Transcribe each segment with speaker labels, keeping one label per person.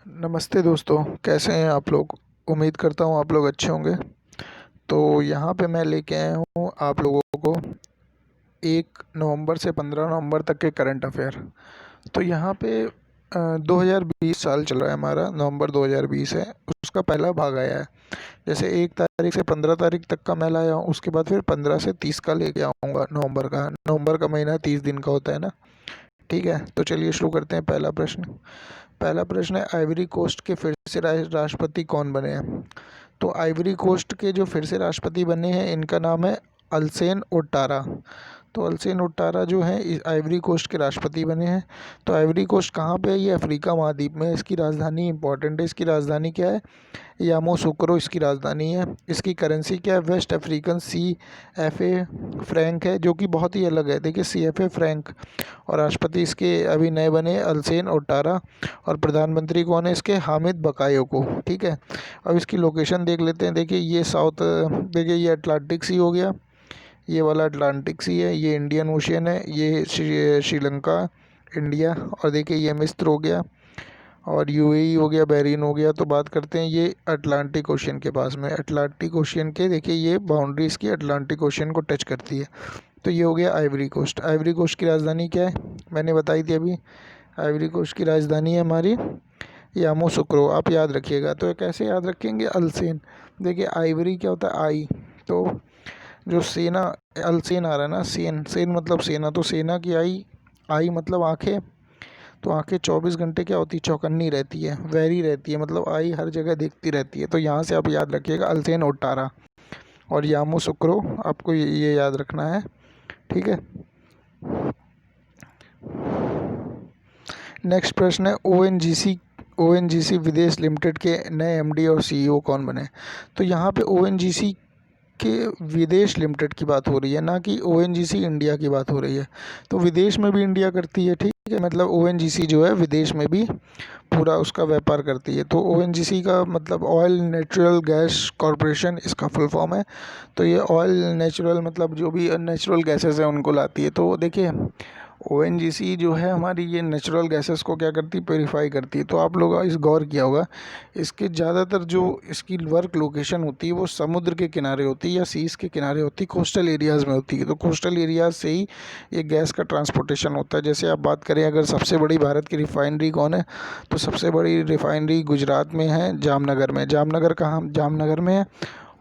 Speaker 1: नमस्ते दोस्तों, कैसे हैं आप लोग। उम्मीद करता हूँ आप लोग अच्छे होंगे। तो यहाँ पे मैं लेके आया हूँ आप लोगों को 1 नवंबर से 15 नवंबर तक के करंट अफेयर। तो यहाँ पे 2020 साल चल रहा है, हमारा नवंबर 2020 है, उसका पहला भाग आया है। जैसे 1 तारीख से 15 तारीख तक का मैं लाया हूँ, उसके बाद फिर 15 से 30 का लेके आऊँगा। नवंबर का महीना 30 दिन का होता है ना। ठीक है, तो चलिए शुरू करते हैं। पहला प्रश्न है, आइवरी कोस्ट के फिर से राष्ट्रपति कौन बने हैं। तो आइवरी कोस्ट के जो फिर से राष्ट्रपति बने हैं, इनका नाम है अल्सेन ओटारा। तो अल्सेन ओटारा जो है आइवरी कोस्ट के राष्ट्रपति बने हैं। तो आइवरी कोस्ट कहाँ पे है, ये अफ्रीका महाद्वीप में है। इसकी राजधानी इंपॉर्टेंट है, इसकी राजधानी क्या है, यामोसुकरो इसकी राजधानी है। इसकी करेंसी क्या है, वेस्ट अफ्रीकन CFA फ्रैंक है, जो कि बहुत ही अलग है। देखिए CFA फ्रैंक। और राष्ट्रपति इसके अभी नए बने अल्सेन ओटारा। और प्रधानमंत्री कौन है इसके, हामिद बकायोको। ठीक है, अब इसकी लोकेशन देख लेते हैं। देखिए ये देखिए ये अटलांटिक सी हो गया, ये वाला अटलांटिक सी है, ये इंडियन ओशियन है, ये श्रीलंका, इंडिया। और देखिए ये मिस्र हो गया, और UAE हो गया, बहरीन हो गया। तो बात करते हैं, ये अटलांटिक ओशियन के पास में, अटलांटिक ओशियन के देखिए ये बाउंड्रीज की अटलांटिक ओशियन को टच करती है। तो ये हो गया आइवरी कोस्ट। आइवरी कोस्ट की राजधानी क्या है, मैंने बताई थी अभी। आइवरी कोस्ट की राजधानी है हमारी यामोसुक्रो, आप याद रखिएगा। तो कैसे याद रखेंगे, अल्सेन। देखिए आइवरी क्या होता है, आई। तो जो सेना, अल्सेन आ रहा है ना, सेन सेन मतलब सेना, तो सेना की आई मतलब आंखें। तो आंखें 24 घंटे क्या होती है, चौकन्नी रहती है, वैरी रहती है, मतलब आई हर जगह देखती रहती है। तो यहाँ से आप याद रखिएगा अल्सेन ओटारा और यामोसुक्रो, आपको ये याद रखना है। ठीक है। नेक्स्ट प्रश्न है, ONGC विदेश लिमिटेड के नए MD और CEO कौन बने। तो यहाँ पे ONGC के विदेश लिमिटेड की बात हो रही है, ना कि ONGC इंडिया की बात हो रही है। तो विदेश में भी इंडिया करती है, ठीक है, मतलब ONGC जो है विदेश में भी पूरा उसका व्यापार करती है। तो ONGC का मतलब ऑयल नेचुरल गैस कॉरपोरेशन इसका फुल फॉर्म है। तो ये ऑयल नेचुरल मतलब जो भी नेचुरल गैसेस हैं उनको लाती है। तो देखिए ONGC जो है हमारी, ये नेचुरल गैसेस को क्या करती है, प्योरीफाई करती है। तो आप लोग इस गौर किया होगा, इसके ज़्यादातर जो इसकी वर्क लोकेशन होती है वो समुद्र के किनारे होती है या सीज़ के किनारे होती है, कोस्टल एरियाज़ में होती है। तो कोस्टल एरियाज़ से ही ये गैस का ट्रांसपोर्टेशन होता है। जैसे आप बात करें अगर सबसे बड़ी भारत की रिफाइनरी कौन है, तो सबसे बड़ी रिफाइनरी गुजरात में है, जामनगर में। जामनगर कहाँ, जामनगर में है।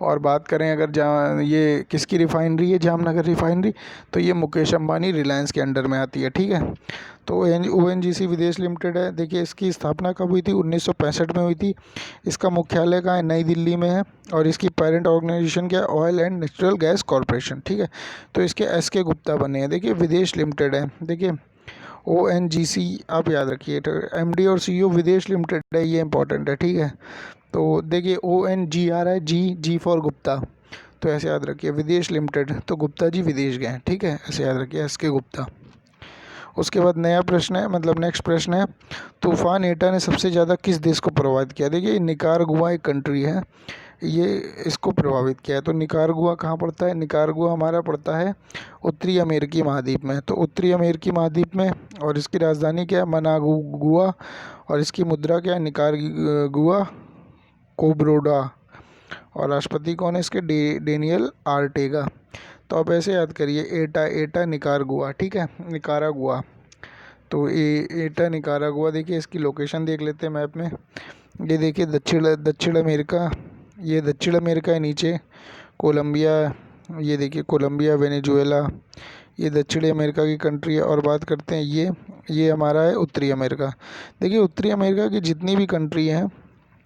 Speaker 1: और बात करें अगर जहाँ ये किसकी रिफाइनरी है, जामनगर रिफाइनरी, तो ये मुकेश अंबानी रिलायंस के अंडर में आती है। ठीक है। तो ONGC विदेश लिमिटेड है। देखिए इसकी स्थापना कब हुई थी, 1965 में हुई थी। इसका मुख्यालय कहाँ है, नई दिल्ली में है। और इसकी पेरेंट ऑर्गेनाइजेशन क्या है, oil and natural gas corporation. ठीक है। तो इसके SK गुप्ता बने हैं। देखिए विदेश लिमिटेड है, देखिए ONGC आप याद रखिए। तो MD और CEO विदेश लिमिटेड है, ये इंपॉर्टेंट है। ठीक है। तो देखिए ONGR है, जी फॉर गुप्ता। तो ऐसे याद रखिए, विदेश लिमिटेड, तो गुप्ता जी विदेश गए। ठीक है, ऐसे याद रखिए, SK गुप्ता। उसके बाद नया प्रश्न है, मतलब नेक्स्ट प्रश्न है, तूफान एटा ने सबसे ज़्यादा किस देश को प्रभावित किया। देखिए निकारागुआ एक कंट्री है, ये इसको प्रभावित किया है। तो निकारागुआ कहाँ पड़ता है, निकारागुआ हमारा पड़ता है उत्तरी अमेरिकी महाद्वीप में। तो उत्तरी अमेरिकी महाद्वीप में, और इसकी राजधानी क्या है, मनागुआ। और इसकी मुद्रा क्या है, निकारागुआ कोब्रोडा। और राष्ट्रपति कौन है इसके, डेनियल आर्टेगा। तो आप ऐसे याद करिए, एटा एटा निकारागुआ। ठीक है, निकारागुआ। तो एटा निकारागुआ। देखिए इसकी लोकेशन देख लेते हैं मैप में। ये देखिए दक्षिण दक्षिण अमेरिका, ये दक्षिण अमेरिका है नीचे, कोलंबिया, ये देखिए कोलंबिया, वेनेजुएला, ये दक्षिणी अमेरिका की कंट्री है। और बात करते हैं ये हमारा है उत्तरी अमेरिका। देखिए उत्तरी अमेरिका की जितनी भी कंट्री हैं,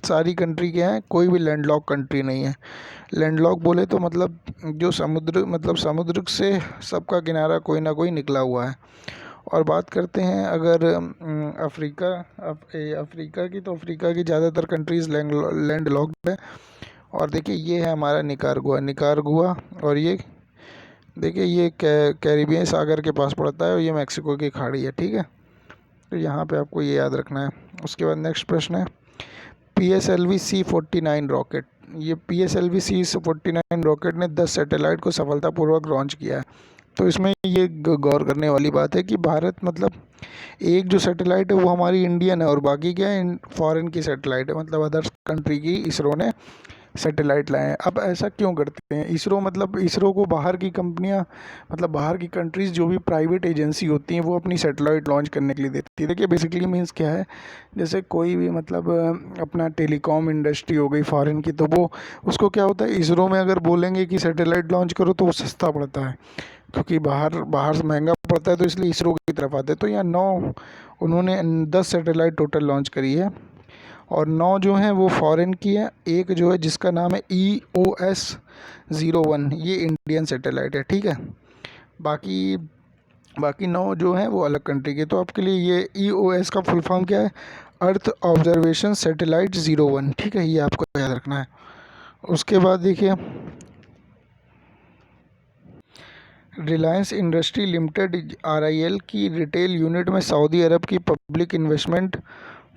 Speaker 1: सारी कंट्री क्या है, कोई भी लैंडलॉक कंट्री नहीं है। लैंडलॉक बोले तो मतलब जो समुद्र, मतलब समुद्र से सबका किनारा कोई ना कोई निकला हुआ है। और बात करते हैं अगर अफ्रीका की, तो अफ्रीका की ज़्यादातर कंट्रीज़ लैंड लॉक्ड है। और देखिए ये है हमारा निकारागुआ। और ये देखिए ये कैरिबियन सागर के पास पड़ता है, और ये मैक्सिको की खाड़ी है। ठीक है। तो यहाँ पे आपको ये याद रखना है। उसके बाद नेक्स्ट प्रश्न है, PSLV C-49 रॉकेट। ये PSLV C-49 रॉकेट ने 10 सैटेलाइट को सफलतापूर्वक लॉन्च किया है। तो इसमें ये गौर करने वाली बात है कि भारत मतलब एक जो सैटेलाइट है वो हमारी इंडियन है और बाकी क्या है फॉरेन की सैटेलाइट है, मतलब अदर कंट्री की इसरो ने सैटेलाइट लाए हैं। अब ऐसा क्यों करते हैं इसरो, मतलब इसरो को बाहर की कंपनियां, मतलब बाहर की कंट्रीज़ जो भी प्राइवेट एजेंसी होती हैं वो अपनी सैटेलाइट लॉन्च करने के लिए देती है। देखिए बेसिकली मीन्स क्या है, जैसे कोई भी मतलब अपना टेलीकॉम इंडस्ट्री हो गई फॉरेन की, तो वो उसको क्या होता है इसरो में अगर बोलेंगे कि सैटेलाइट लॉन्च करो तो वो सस्ता पड़ता है, क्योंकि बाहर बाहर से महंगा पड़ता है, तो इसलिए इसरो की तरफ आते हैं। तो यहाँ 9 उन्होंने 10 सैटेलाइट टोटल लॉन्च करी है और 9 जो हैं वो फॉरेन की है। एक जो है जिसका नाम है EOS-01, ये इंडियन सैटेलाइट है, ठीक है। बाकी बाकी 9 जो हैं वो अलग कंट्री के। तो आपके लिए ये EOS का फुल फॉर्म क्या है, अर्थ ऑब्जर्वेशन सैटेलाइट 01, ठीक है, ये आपको याद रखना है। उसके बाद देखिए रिलायंस इंडस्ट्री लिमिटेड RIL की रिटेल यूनिट में सऊदी अरब की पब्लिक इन्वेस्टमेंट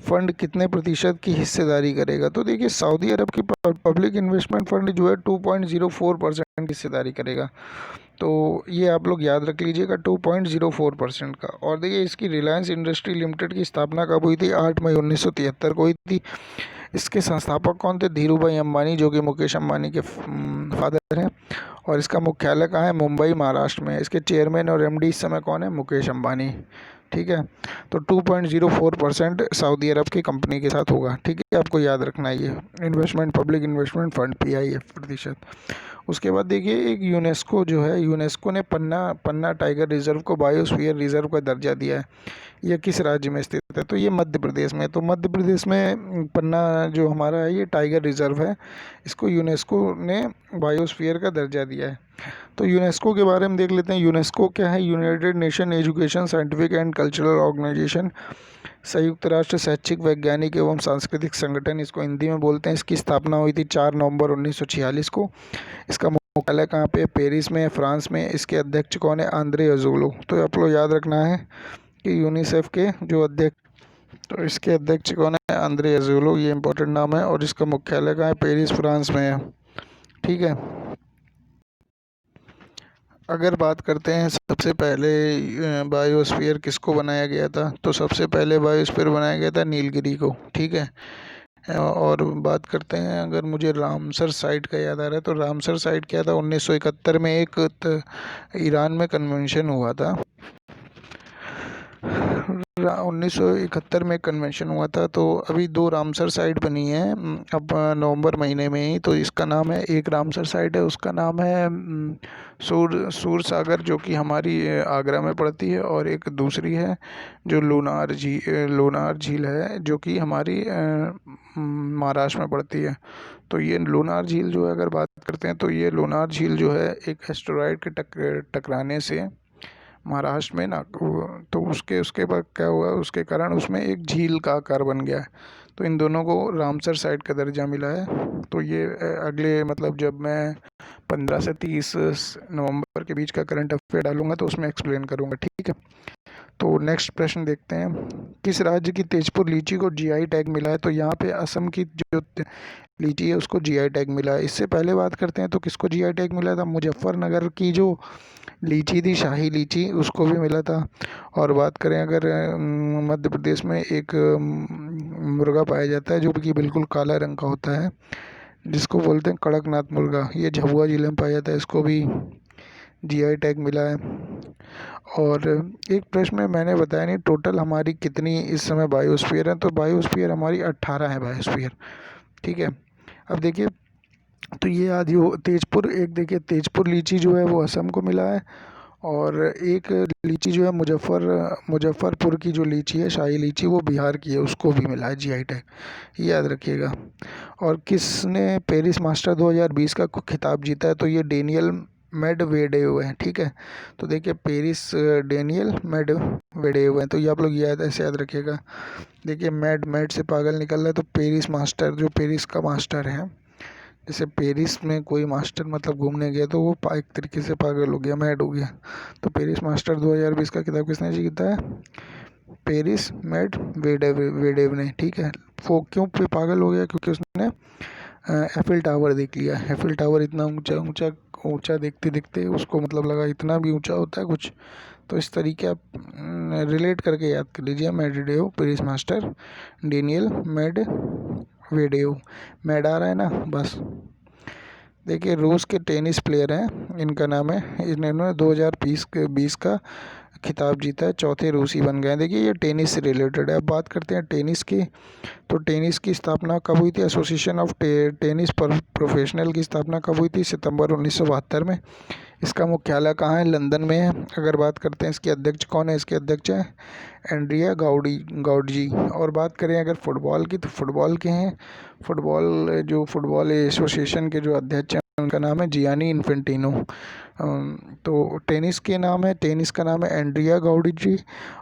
Speaker 1: फ़ंड कितने प्रतिशत की हिस्सेदारी करेगा। तो देखिए सऊदी अरब की पब्लिक इन्वेस्टमेंट फ़ंड जो है 2.04% की हिस्सेदारी करेगा। तो ये आप लोग याद रख लीजिएगा 2.04% का। और देखिए इसकी रिलायंस इंडस्ट्री लिमिटेड की स्थापना कब हुई थी, 8 मई 1973 को हुई थी। इसके संस्थापक कौन थे, धीरू भाई अंबानी, जो कि मुकेश अंबानी के फादर हैं। और इसका मुख्यालय कहाँ है, मुंबई महाराष्ट्र में। इसके चेयरमैन और MD इस समय कौन है, मुकेश अंबानी, ठीक है। तो 2.04% सऊदी अरब की कंपनी के साथ होगा, ठीक है, आपको याद रखना है ये investment public investment fund PIF प्रतिशत। उसके बाद देखिए एक यूनेस्को जो है, यूनेस्को ने पन्ना टाइगर रिजर्व को बायोस्फीयर रिजर्व का दर्जा दिया है। यह किस राज्य में स्थित है, तो ये मध्य प्रदेश में। तो मध्य प्रदेश में पन्ना जो हमारा है ये टाइगर रिजर्व है, इसको यूनेस्को ने बायोस्फीयर का दर्जा दिया है। तो यूनेस्को के बारे में देख लेते हैं। यूनेस्को क्या है, united nation education scientific and cultural organisation, संयुक्त राष्ट्र शैक्षिक वैज्ञानिक एवं सांस्कृतिक संगठन, इसको हिंदी में बोलते हैं। इसकी स्थापना हुई थी 4 नवंबर 1946 को। इसका मुख्यालय कहाँ पे, पेरिस में, फ्रांस में। इसके अध्यक्ष कौन है, आंद्रे अजोलो। तो आप लोग याद रखना है कि यूनिसेफ के जो अध्यक्ष, तो इसके अध्यक्ष कौन है, आंद्रे अजोलो, ये इंपॉर्टेंट नाम है। और इसका मुख्यालय कहाँ है, पेरिस फ्रांस में है, ठीक है। अगर बात करते हैं सबसे पहले बायोस्फीयर किसको बनाया गया था, तो सबसे पहले बायोस्फीयर बनाया गया था नीलगिरी को, ठीक है। और बात करते हैं, अगर मुझे रामसर साइट का याद आ रहा है, तो रामसर साइट क्या था, 1971 में एक ईरान में कन्वेंशन हुआ था। 1971 में कन्वेंशन हुआ था। तो अभी 2 रामसर साइट बनी है अब नवंबर महीने में ही। तो इसका नाम है, एक रामसर साइट है उसका नाम है सूर सागर, जो कि हमारी आगरा में पड़ती है। और एक दूसरी है जो लोनार झील है, जो कि हमारी महाराष्ट्र में पड़ती है। तो ये लोनार झील जो है, अगर बात करते हैं, तो ये लोनार झील जो है एक एस्टेरॉयड के टकराने से महाराष्ट्र में ना, तो उसके बाद क्या हुआ, उसके कारण उसमें एक झील का आकार बन गया है। तो इन दोनों को रामसर साइट का दर्जा मिला है। तो ये अगले मतलब जब मैं 15 से 30 नवंबर के बीच का करंट अफेयर डालूंगा तो उसमें एक्सप्लेन करूंगा, ठीक है। तो नेक्स्ट प्रश्न देखते हैं, किस राज्य की तेजपुर लीची को GI टैग मिला है। तो यहाँ पे असम की जो लीची है उसको GI टैग मिला है। इससे पहले बात करते हैं तो किसको GI टैग मिला था, मुजफ्फरनगर की जो लीची थी, शाही लीची, उसको भी मिला था। और बात करें अगर मध्य प्रदेश में एक मुर्गा पाया जाता है जो कि बिल्कुल काला रंग का होता है, जिसको बोलते हैं कड़कनाथ मुर्गा, ये झाबुआ जिले में पाया जाता है, इसको भी GI टैग मिला है। और एक प्रश्न में मैंने बताया नहीं, टोटल हमारी कितनी इस समय बायोस्फीयर है, तो बायोस्फीयर हमारी 18 है बायोस्फीयर, ठीक है। अब देखिए, तो ये आदि तेजपुर, एक देखिए तेजपुर लीची जो है वो असम को मिला है। और एक लीची जो है मुजफ्फरपुर की जो लीची है, शाही लीची, वो बिहार की है, उसको भी मिला है GI टैग, याद रखिएगा। और किसने पेरिस मास्टर 2020 का खिताब जीता है, तो ये डेनियल मेडवेडेव है, ठीक है। तो देखिए पेरिस डेनियल मेडवेडेव है, तो ये आप लोग ऐसे याद रखिएगा। देखिए मेड से पागल निकल रहा है, तो पेरिस मास्टर, जो पेरिस का मास्टर है, जैसे पेरिस में कोई मास्टर मतलब घूमने गया तो वो एक तरीके से पागल हो गया, मैड हो गया। तो पेरिस मास्टर 2020 का किताब किसने जीता है, पेरिस मेडवेडेव ने, ठीक है। वो क्यों पागल हो गया, क्योंकि उसने एफिल टावर देख लिया। एफिल टावर इतना ऊंचा ऊंचा ऊंचा देखते देखते उसको मतलब लगा इतना भी ऊंचा होता है कुछ। तो इस तरीके आप रिलेट करके याद कर लीजिए। Medvedev, Paris master, Daniel Medvedev. मेड आ रहा है ना, बस। देखिए रूस के टेनिस प्लेयर हैं, इनका नाम है, इन्होंने 2020 का खिताब जीता है, चौथे रूसी बन गए हैं। देखिए ये टेनिस से रिलेटेड है। अब बात करते हैं टेनिस की। तो टेनिस की स्थापना कब हुई थी? एसोसिएशन ऑफ टेनिस प्रोफेशनल की स्थापना कब हुई थी? सितंबर 1972 में। इसका मुख्यालय कहाँ है? लंदन में है। अगर बात करते हैं इसके अध्यक्ष कौन है? इसके अध्यक्ष हैं एंड्रिया गाउडी। और बात करें अगर फुटबॉल की, तो फुटबॉल के हैं, फुटबॉल एसोसिएशन के जो अध्यक्ष हैं उनका नाम है जियानी इन्फेंटिनो। तो टेनिस का नाम है एंड्रिया गाउडी जी।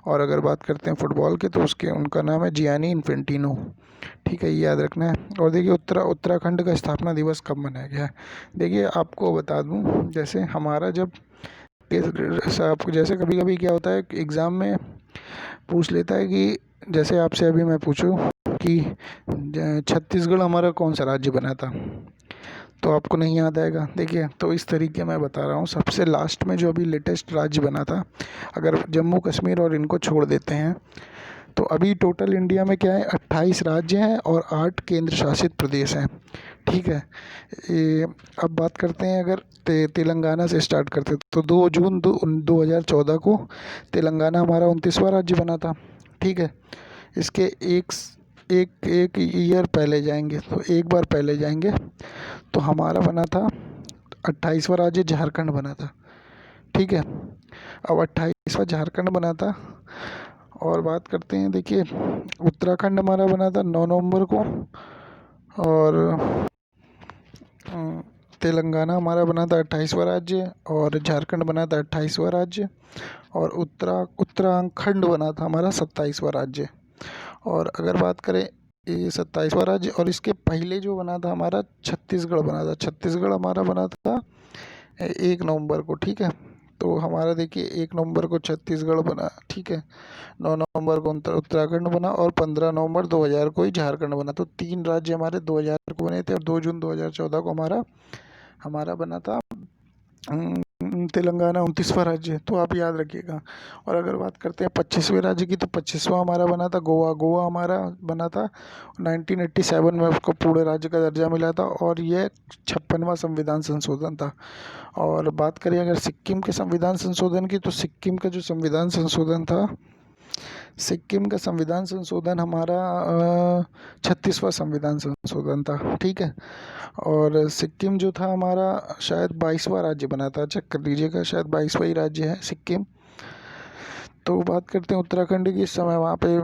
Speaker 1: और अगर बात करते हैं फुटबॉल के, तो उनका नाम है जियानी इन्फेंटिनो। ठीक है, ये याद रखना है। और देखिए उत्तराखंड का स्थापना दिवस कब मनाया गया है? देखिए आपको बता दूं, जैसे हमारा जब जैसे कभी कभी क्या होता है एग्ज़ाम में पूछ लेता है कि जैसे आपसे अभी मैं पूछूं कि छत्तीसगढ़ हमारा कौन सा राज्य बना था, तो आपको नहीं याद आएगा। देखिए तो इस तरीके मैं बता रहा हूँ, सबसे लास्ट में जो अभी लेटेस्ट राज्य बना था, अगर जम्मू कश्मीर और इनको छोड़ देते हैं, तो अभी टोटल इंडिया में क्या है, 28 राज्य हैं और 8 केंद्र शासित प्रदेश हैं। ठीक है। अब बात करते हैं अगर तेलंगाना से स्टार्ट करते हैं, तो 2 जून 2014 को तेलंगाना हमारा 29वां राज्य बना था। ठीक है। इसके एक ईयर पहले जाएंगे, तो एक बार पहले जाएंगे, तो हमारा बना था 28वां राज्य झारखंड बना था। ठीक है। अब 28वां झारखंड बना था। और बात करते हैं, देखिए उत्तराखंड हमारा बना था 9 नवंबर को, और तेलंगाना हमारा बना था 28वां राज्य, और झारखंड बना था 28वां राज्य, और उत्तराखंड बना था हमारा 27वां राज्य। और अगर बात करें ये 27वां राज्य, और इसके पहले जो बना था हमारा छत्तीसगढ़ बना था। छत्तीसगढ़ हमारा बना था 1 नवंबर को। ठीक है। तो हमारा देखिए 1 नवंबर को छत्तीसगढ़ बना। ठीक है। 9 नवंबर को उत्तराखंड बना, और 15 नवंबर 2000 को ही झारखंड बना। तो 3 राज्य हमारे 2000 को बने थे, और 2 जून 2014 को हमारा बना था तेलंगाना 29वां राज्य। तो आप याद रखिएगा। और अगर बात करते हैं 25वें राज्य की, तो 25वां हमारा बना था गोवा हमारा बना था 1987 में, उसको पूरे राज्य का दर्जा मिला था, और यह 56वां संविधान संशोधन था। और बात करें अगर सिक्किम के संविधान संशोधन की, तो सिक्किम का जो संविधान संशोधन हमारा 36वां संविधान संशोधन था। ठीक है। और सिक्किम जो था हमारा शायद 22वां राज्य बना था, चेक कर लीजिएगा, शायद 22वां ही राज्य है सिक्किम। तो बात करते हैं उत्तराखंड की। इस समय वहाँ पे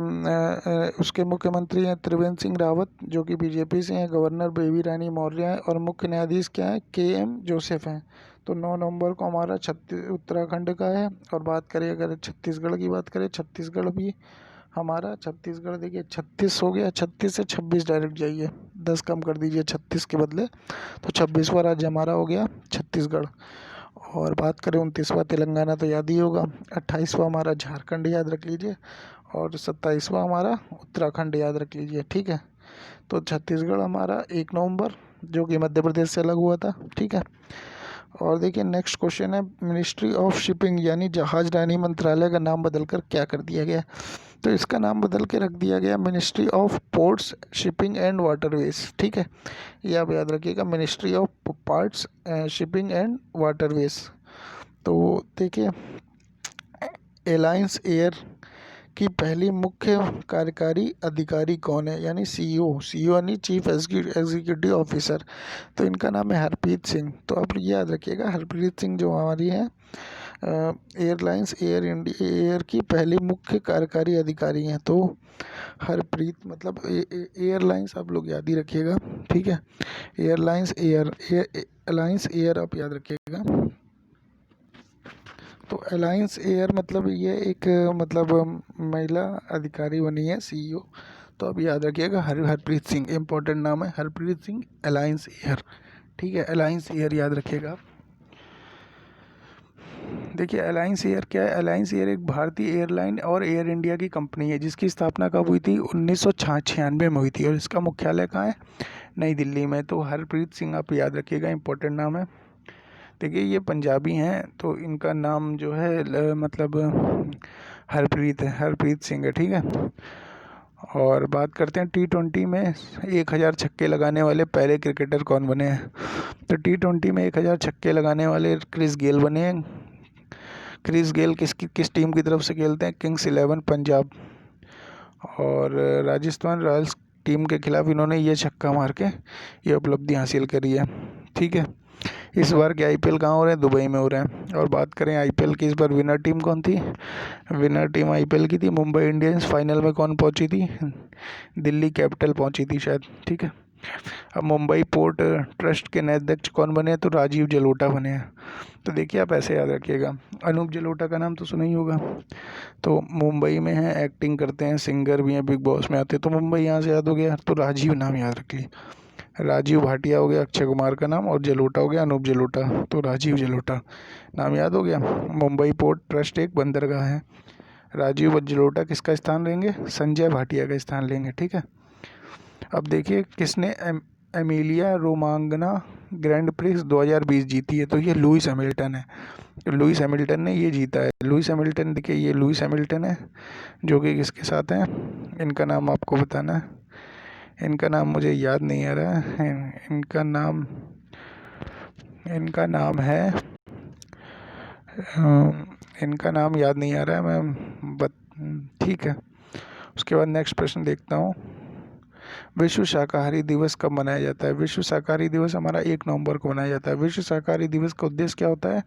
Speaker 1: उसके मुख्यमंत्री हैं त्रिवेंद्र सिंह रावत, जो कि बीजेपी से हैं। गवर्नर बेबी रानी मौर्य हैं, और मुख्य न्यायाधीश क्या है, KM जोसेफ हैं। तो 9 नवंबर को हमारा उत्तराखंड का है। और बात करें अगर छत्तीसगढ़ की बात करें, छत्तीसगढ़ देखिए 36 हो गया, 36 से 26 डायरेक्ट जाइए, 10 कम कर दीजिए 36 के बदले, तो 26वां राज्य हमारा हो गया छत्तीसगढ़। और बात करें 29वां तेलंगाना, तो याद ही होगा। 28वां हमारा झारखंड याद रख लीजिए, और 27वां हमारा उत्तराखंड याद रख लीजिए। ठीक है। तो छत्तीसगढ़ हमारा 1 नवंबर, जो कि मध्य प्रदेश से अलग हुआ था। ठीक है। और देखिए नेक्स्ट क्वेश्चन है, मिनिस्ट्री ऑफ शिपिंग यानी जहाज रानी मंत्रालय का नाम बदलकर क्या कर दिया गया? तो इसका नाम बदल के रख दिया गया ministry of ports, shipping and waterways. ठीक है। ये आप याद रखिएगा, ministry of ports, shipping and waterways. तो देखिए एलायंस एयर की पहली मुख्य कार्यकारी अधिकारी कौन है, यानी CEO यानी चीफ एग्जीक्यूटिव ऑफिसर। तो इनका नाम है हरप्रीत सिंह। तो आप ये याद रखिएगा, हरप्रीत सिंह जो हमारी है एयरलाइंस एयर की पहली मुख्य कार्यकारी अधिकारी हैं। तो हरप्रीत मतलब एयरलाइंस आप लोग याद ही रखिएगा। ठीक है। एयरलाइंस एयर आप याद रखिएगा। तो अलायंस एयर मतलब ये एक मतलब महिला अधिकारी बनी है CEO। तो अब याद रखिएगा, हरप्रीत सिंह इम्पोर्टेंट नाम है, हरप्रीत सिंह, अलायंस एयर। ठीक है, अलायंस एयर याद रखिएगा। देखिए अलायंस एयर क्या है? अलायंस एयर एक भारतीय एयरलाइन और एयर इंडिया की कंपनी है, जिसकी स्थापना कब हुई थी? 1996 में हुई थी। और इसका मुख्यालय कहाँ है? नई दिल्ली में। तो हरप्रीत सिंह आप याद रखिएगा, इंपॉर्टेंट नाम है। देखिए ये पंजाबी हैं तो इनका नाम जो है मतलब हरप्रीत है, हरप्रीत सिंह है, ठीक है। और बात करते हैं T20 में 1000 छक्के लगाने वाले पहले क्रिकेटर कौन बने हैं। तो T20 में 1000 छक्के लगाने वाले क्रिस गेल बने हैं। क्रिस गेल किस टीम की तरफ से खेलते हैं, किंग्स 11 पंजाब। और राजस्थान रॉयल्स टीम के खिलाफ इन्होंने ये छक्का मार के ये उपलब्धि हासिल करी है, ठीक है। इस बार के IPL कहाँ हो रहे हैं, दुबई में हो रहे हैं। और बात करें IPL की, इस बार विनर टीम कौन थी, विनर टीम IPL की थी मुंबई इंडियंस। फाइनल में कौन पहुंची थी, दिल्ली कैपिटल पहुंची थी शायद, ठीक है। अब मुंबई पोर्ट ट्रस्ट के नए अध्यक्ष कौन बने हैं, तो राजीव जलोटा बने हैं। तो देखिए आप ऐसे याद रखिएगा, अनूप जलोटा का नाम तो सुना ही होगा। तो मुंबई में है, एक्टिंग करते हैं, सिंगर भी हैं, बिग बॉस में आते हैं। तो मुंबई यहाँ से याद हो गया, तो राजीव नाम याद रख ली। राजीव भाटिया हो गया अक्षय कुमार का नाम, और जलोटा हो गया अनूप जलोटा। तो राजीव जलोटा नाम याद हो गया। मुंबई पोर्ट ट्रस्ट एक बंदरगाह है। राजीव जलोटा किसका स्थान लेंगे, संजय भाटिया का स्थान लेंगे, ठीक है। अब देखिए किसने एमिलिया रोमांगना ग्रैंड प्रिक्स 2020 जीती है, तो ये लुइस हैमिल्टन है। तो लुइस हैमिल्टन ने ये जीता है। लुइस हैमिल्टन, देखिए ये लुइस हैमिल्टन है जो कि किसके साथ है, इनका नाम आपको बताना है। इनका नाम मुझे याद नहीं आ रहा है। इनका नाम है इनका नाम याद नहीं आ रहा है, ठीक है। उसके बाद नेक्स्ट प्रश्न देखता हूँ। विश्व शाकाहारी दिवस कब मनाया जाता है। विश्व शाकाहारी दिवस हमारा 1 नवंबर को मनाया जाता है। विश्व शाकाहारी दिवस का उद्देश्य क्या होता है,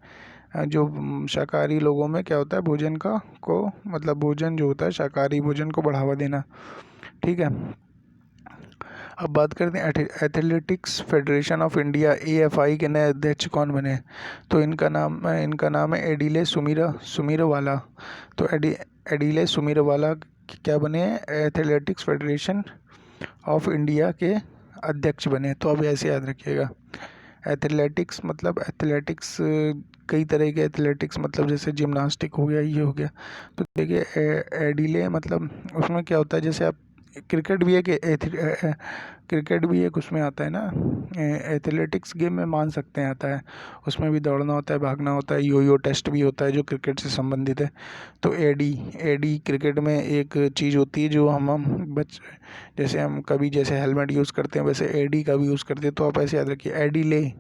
Speaker 1: जो शाकाहारी लोगों में क्या होता है, भोजन को मतलब भोजन जो होता है शाकाहारी भोजन को बढ़ावा देना, ठीक है। अब बात करते हैं athletics federation of India AFI के नए अध्यक्ष कौन बने। तो इनका नाम है एडिले सुमीरवाला। तो एडिले सुमीरवाला क्या बने हैं, एथलेटिक्स फेडरेशन ऑफ इंडिया के अध्यक्ष बने। तो अब ऐसे याद रखिएगा, एथलेटिक्स मतलब एथलेटिक्स कई तरह के एथलेटिक्स, मतलब जैसे जिम्नास्टिक हो गया, ये हो गया। तो देखिए एडिले मतलब उसमें क्या होता है, जैसे आप क्रिकेट भी एक उसमें आता है ना, एथलेटिक्स गेम में मान सकते हैं आता है। उसमें भी दौड़ना होता है, भागना होता है, यो टेस्ट भी होता है जो क्रिकेट से संबंधित है। तो एडी क्रिकेट में एक चीज़ होती है जो हम जैसे हम कभी जैसे हेलमेट यूज़ करते हैं वैसे एडी का भी यूज़ करते हैं। तो आप ऐसे याद रखिए,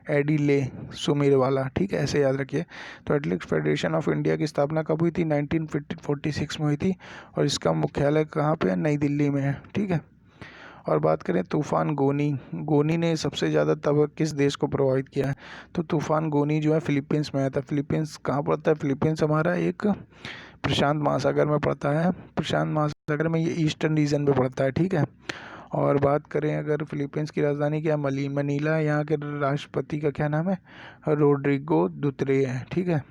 Speaker 1: एडिले सुमीरवाला, ठीक है, ऐसे याद रखिए। तो एथलेटिक्स फेडरेशन ऑफ इंडिया की स्थापना कब हुई थी, 1946 में हुई थी। और इसका मुख्यालय कहाँ पे है, नई दिल्ली में है, ठीक है। और बात करें तूफान गोनी ने सबसे ज़्यादा तब किस देश को प्रभावित किया है। तो तूफान गोनी जो है फिलीपींस में आया था। फिलीपींस कहाँ पड़ता है, फिलीपींस हमारा एक प्रशांत महासागर में पड़ता है। प्रशांत महासागर में ये ईस्टर्न रीजन में पड़ता है, ठीक है। और बात करें अगर फिलीपींस की राजधानी क्या है, मनीला। यहाँ के राष्ट्रपति का क्या नाम है, रोड्रिगो दुतरे है, ठीक है।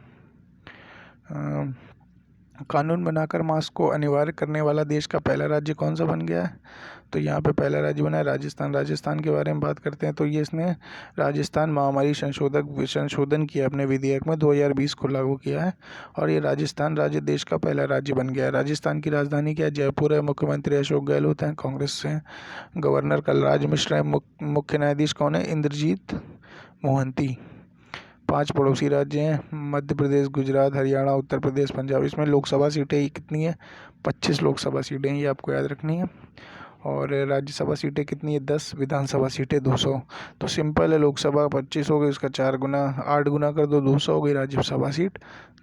Speaker 1: कानून बनाकर मास्क को अनिवार्य करने वाला देश का पहला राज्य कौन सा बन गया है। तो यहाँ पे पहला राज्य बना है राजस्थान के बारे में बात करते हैं। तो ये इसने राजस्थान महामारी संशोधन किया अपने विधेयक में, 2020 को लागू किया है। और ये राजस्थान राज्य देश का पहला राज्य बन गया है। राजस्थान की राजधानी क्या है, जयपुर है। मुख्यमंत्री अशोक गहलोत हैं, कांग्रेस से हैं। गवर्नर कलराज मिश्र है। मुख्य न्यायाधीश कौन है, इंद्रजीत मोहंती। 5 पड़ोसी राज्य हैं, मध्य प्रदेश, गुजरात, हरियाणा, उत्तर प्रदेश, पंजाब। इसमें लोकसभा सीटें कितनी है, 25 लोकसभा सीटें, ये आपको याद रखनी है। और राज्यसभा सीटें कितनी है, 10। विधानसभा सीटें 200। तो सिंपल है, लोकसभा 25 हो गई, उसका 8 गुना कर दो, 200 हो गई। राज्यसभा सीट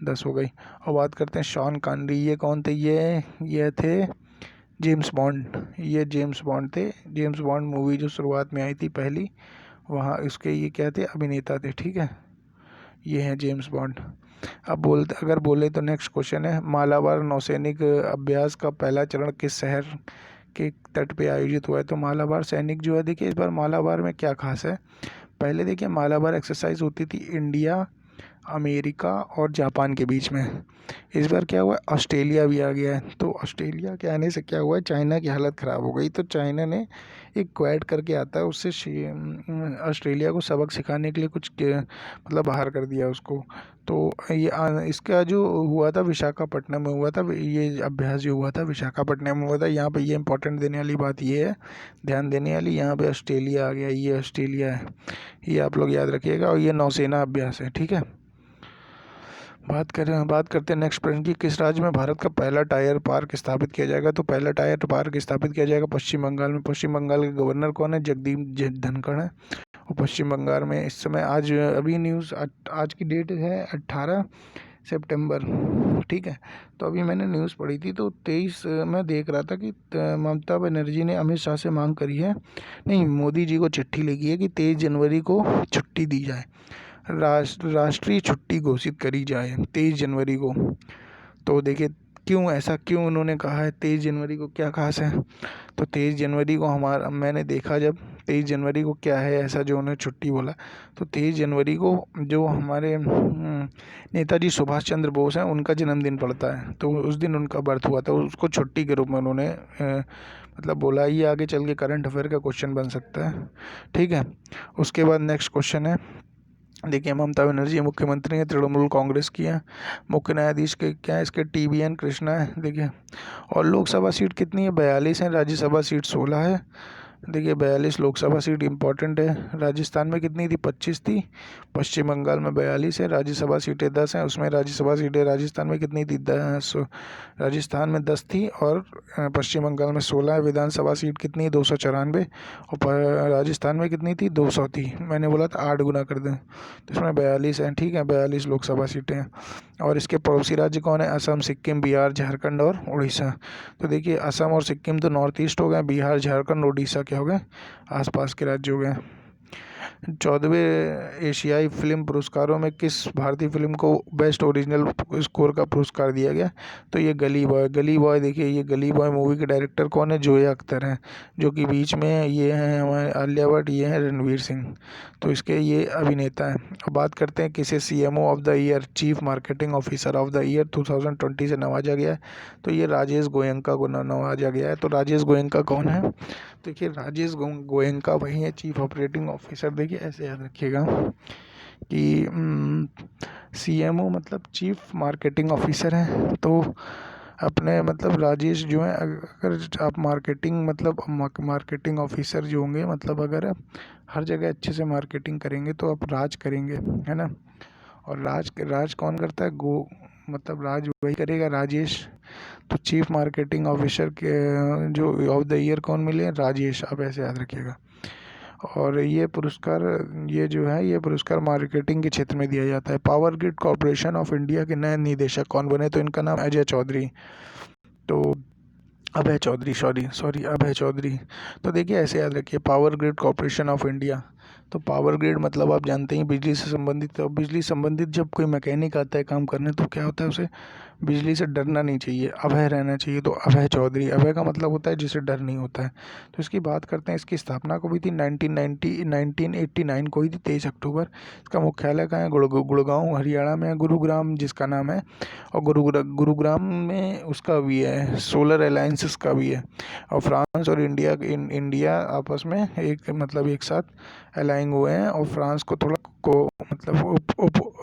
Speaker 1: 10 हो गई। और बात करते हैं शॉन कॉनरी, ये कौन थे, ये थे जेम्स बॉन्ड थे। जेम्स बॉन्ड मूवी जो शुरुआत में आई थी पहली, वहाँ इसके ये क्या थे, अभिनेता थे, ठीक है। ये हैं जेम्स बॉन्ड। अब अगर बोले तो नेक्स्ट क्वेश्चन है, मालाबार नौसैनिक अभ्यास का पहला चरण किस शहर के तट पे आयोजित हुआ है। तो मालाबार सैनिक जो है, देखिए इस बार मालाबार में क्या खास है। पहले देखिए मालाबार एक्सरसाइज होती थी इंडिया, अमेरिका और जापान के बीच में। इस बार क्या हुआ, ऑस्ट्रेलिया भी आ गया है। तो ऑस्ट्रेलिया के आने से क्या हुआ है, चाइना की हालत ख़राब हो गई। तो चाइना ने एक क्वाड करके आता है, उससे ऑस्ट्रेलिया को सबक सिखाने के लिए कुछ मतलब बाहर कर दिया उसको। तो ये इसका जो हुआ था विशाखापट्टनम में हुआ था, ये अभ्यास जो हुआ था विशाखापट्टनम में हुआ था। यहाँ पे ये इंपॉर्टेंट देने वाली बात ये है, ध्यान देने वाली, यहाँ पे ऑस्ट्रेलिया आ गया, ये ऑस्ट्रेलिया है, ये आप लोग याद रखिएगा, और ये नौसेना अभ्यास है, ठीक है। बात करते हैं नेक्स्ट प्रश्न की, किस राज्य में भारत का पहला टायर पार्क स्थापित किया जाएगा? तो पहला टायर पार्क स्थापित किया जाएगा पश्चिम बंगाल में। पश्चिम बंगाल के गवर्नर कौन है? जगदीप धनखड़ है। और पश्चिम बंगाल में इस समय आज अभी न्यूज़, आज की डेट है 18 सितंबर, ठीक है। तो अभी मैंने न्यूज़ पढ़ी थी, तो 23 मैं देख रहा था कि ममता बनर्जी ने अमित शाह से मांग करी है, नहीं, मोदी जी को चिट्ठी लिखी है कि 23 जनवरी को छुट्टी दी जाए, राष्ट्रीय छुट्टी घोषित करी जाए 23 जनवरी को। तो देखिए क्यों, ऐसा क्यों उन्होंने कहा है 23 जनवरी को, क्या खास है? तो 23 जनवरी को मैंने देखा, जब 23 जनवरी को क्या है ऐसा जो उन्हें छुट्टी बोला, तो 23 जनवरी को जो हमारे नेताजी सुभाष चंद्र बोस हैं उनका जन्मदिन पड़ता है, तो उस दिन उनका बर्थ हुआ था, उसको छुट्टी के रूप में उन्होंने मतलब बोला। ये आगे चल के करंट अफेयर का क्वेश्चन बन सकता है, ठीक है। उसके बाद नेक्स्ट क्वेश्चन है, देखिए ममता बनर्जी मुख्यमंत्री हैं, तृणमूल कांग्रेस की हैं। मुख्य न्यायाधीश के क्या है इसके? TBN कृष्णा है, देखिए। और लोकसभा सीट कितनी है? 42 है। राज्यसभा सीट 16 है। देखिए 42 लोकसभा सीट इंपॉर्टेंट है। राजस्थान में कितनी थी? 25 थी। पश्चिम बंगाल में 42 है। राज्यसभा सीटें 10 हैं। उसमें राज्यसभा सीटें राजस्थान में कितनी थी? 10। राजस्थान में 10 थी और पश्चिम बंगाल में 16 है। विधानसभा सीट कितनी है? 294। और राजस्थान में कितनी थी? 200 थी। मैंने बोला था 8 गुना कर दें, तो इसमें 42 हैं, ठीक है, 42 लोकसभा सीटें हैं। और इसके पड़ोसी राज्य कौन है? असम, सिक्किम, बिहार, झारखंड और उड़ीसा। तो देखिए असम और सिक्किम तो नॉर्थ ईस्ट हो गए, बिहार, झारखंड, उड़ीसा क्या हो गए? आसपास के राज्य हो गए। 14वें एशियाई फिल्म पुरस्कारों में किस भारतीय फिल्म को बेस्ट ओरिजिनल स्कोर का पुरस्कार दिया गया? तो ये गली बॉय, देखिए ये गली बॉय मूवी के डायरेक्टर कौन है? जोया अख्तर हैं, जो कि बीच में ये हैं हमारे आलिया भट्ट, ये हैं रणवीर सिंह, तो इसके ये अभिनेता हैं। अब बात करते हैं किसे CMO of the year, chief marketing officer of the year 2020 से नवाजा गया है? तो ये राजेश गोयनका को नवाजा गया है। तो राजेश गोयनका कौन है? देखिए राजेश गोयनका वही है चीफ ऑपरेटिंग ऑफिसर। देखिए ऐसे याद रखिएगा कि CMO मतलब चीफ मार्केटिंग ऑफिसर हैं, तो अपने मतलब राजेश जो है, अगर आप मार्केटिंग मतलब मार्केटिंग ऑफिसर जो होंगे, मतलब अगर आप हर जगह अच्छे से मार्केटिंग करेंगे तो आप राज करेंगे, है ना। और राज कौन करता है? मतलब राज वही करेगा, राजेश। तो चीफ मार्केटिंग ऑफिसर के जो ऑफ द ईयर कौन मिले? राजेश, आप ऐसे याद रखिएगा। और ये पुरस्कार, ये जो है ये पुरस्कार मार्केटिंग के क्षेत्र में दिया जाता है। Power grid corporation of India के नए निदेशक कौन बने? तो इनका नाम अजय चौधरी, तो अभय चौधरी, सॉरी अभय चौधरी। तो देखिए ऐसे याद रखिए, power grid corporation of India. तो पावर ग्रिड मतलब आप जानते हैं बिजली से संबंधित। तो बिजली संबंधित जब कोई मैकेनिक आता है काम करने, तो क्या होता है, उसे बिजली से डरना नहीं चाहिए, अभय रहना चाहिए। तो अभय चौधरी, अभय का मतलब होता है जिसे डर नहीं होता है। तो इसकी बात करते हैं, इसकी स्थापना को हुई थी 1989 को हुई थी, 23 अक्टूबर। इसका मुख्यालय कहाँ है? गुड़गांव हरियाणा में है। गुरुग्राम जिसका नाम है, और गुरुग्राम में उसका भी है, सोलर अलायंसेस का भी है। और फ्रांस और इंडिया आपस में एक साथ अलाइन हुए हैं। और फ्रांस को थोड़ा को मतलब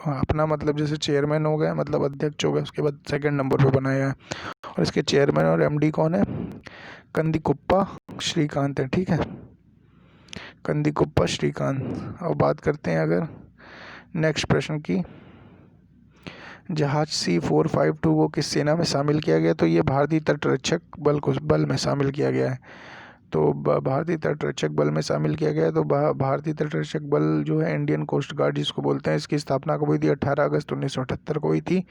Speaker 1: अपना मतलब जैसे चेयरमैन हो गया, मतलब अध्यक्ष हो गया, उसके बाद सेकंड नंबर पे बनाया है। और इसके चेयरमैन और MD कौन है? कंदीकुप्पा श्रीकांत है, ठीक है, कंदीकुप्पा श्रीकांत। अब बात करते हैं अगर नेक्स्ट प्रश्न की, जहाज C-452 को किस सेना में शामिल किया गया? तो ये भारतीय तटरक्षक बल में शामिल किया गया है। तो भारतीय तटरक्षक बल में शामिल किया गया है। तो भारतीय तटरक्षक बल जो है इंडियन कोस्ट गार्ड जिसको बोलते हैं, इसकी स्थापना कब हुई थी? 18 अगस्त 1978 को हुई थी।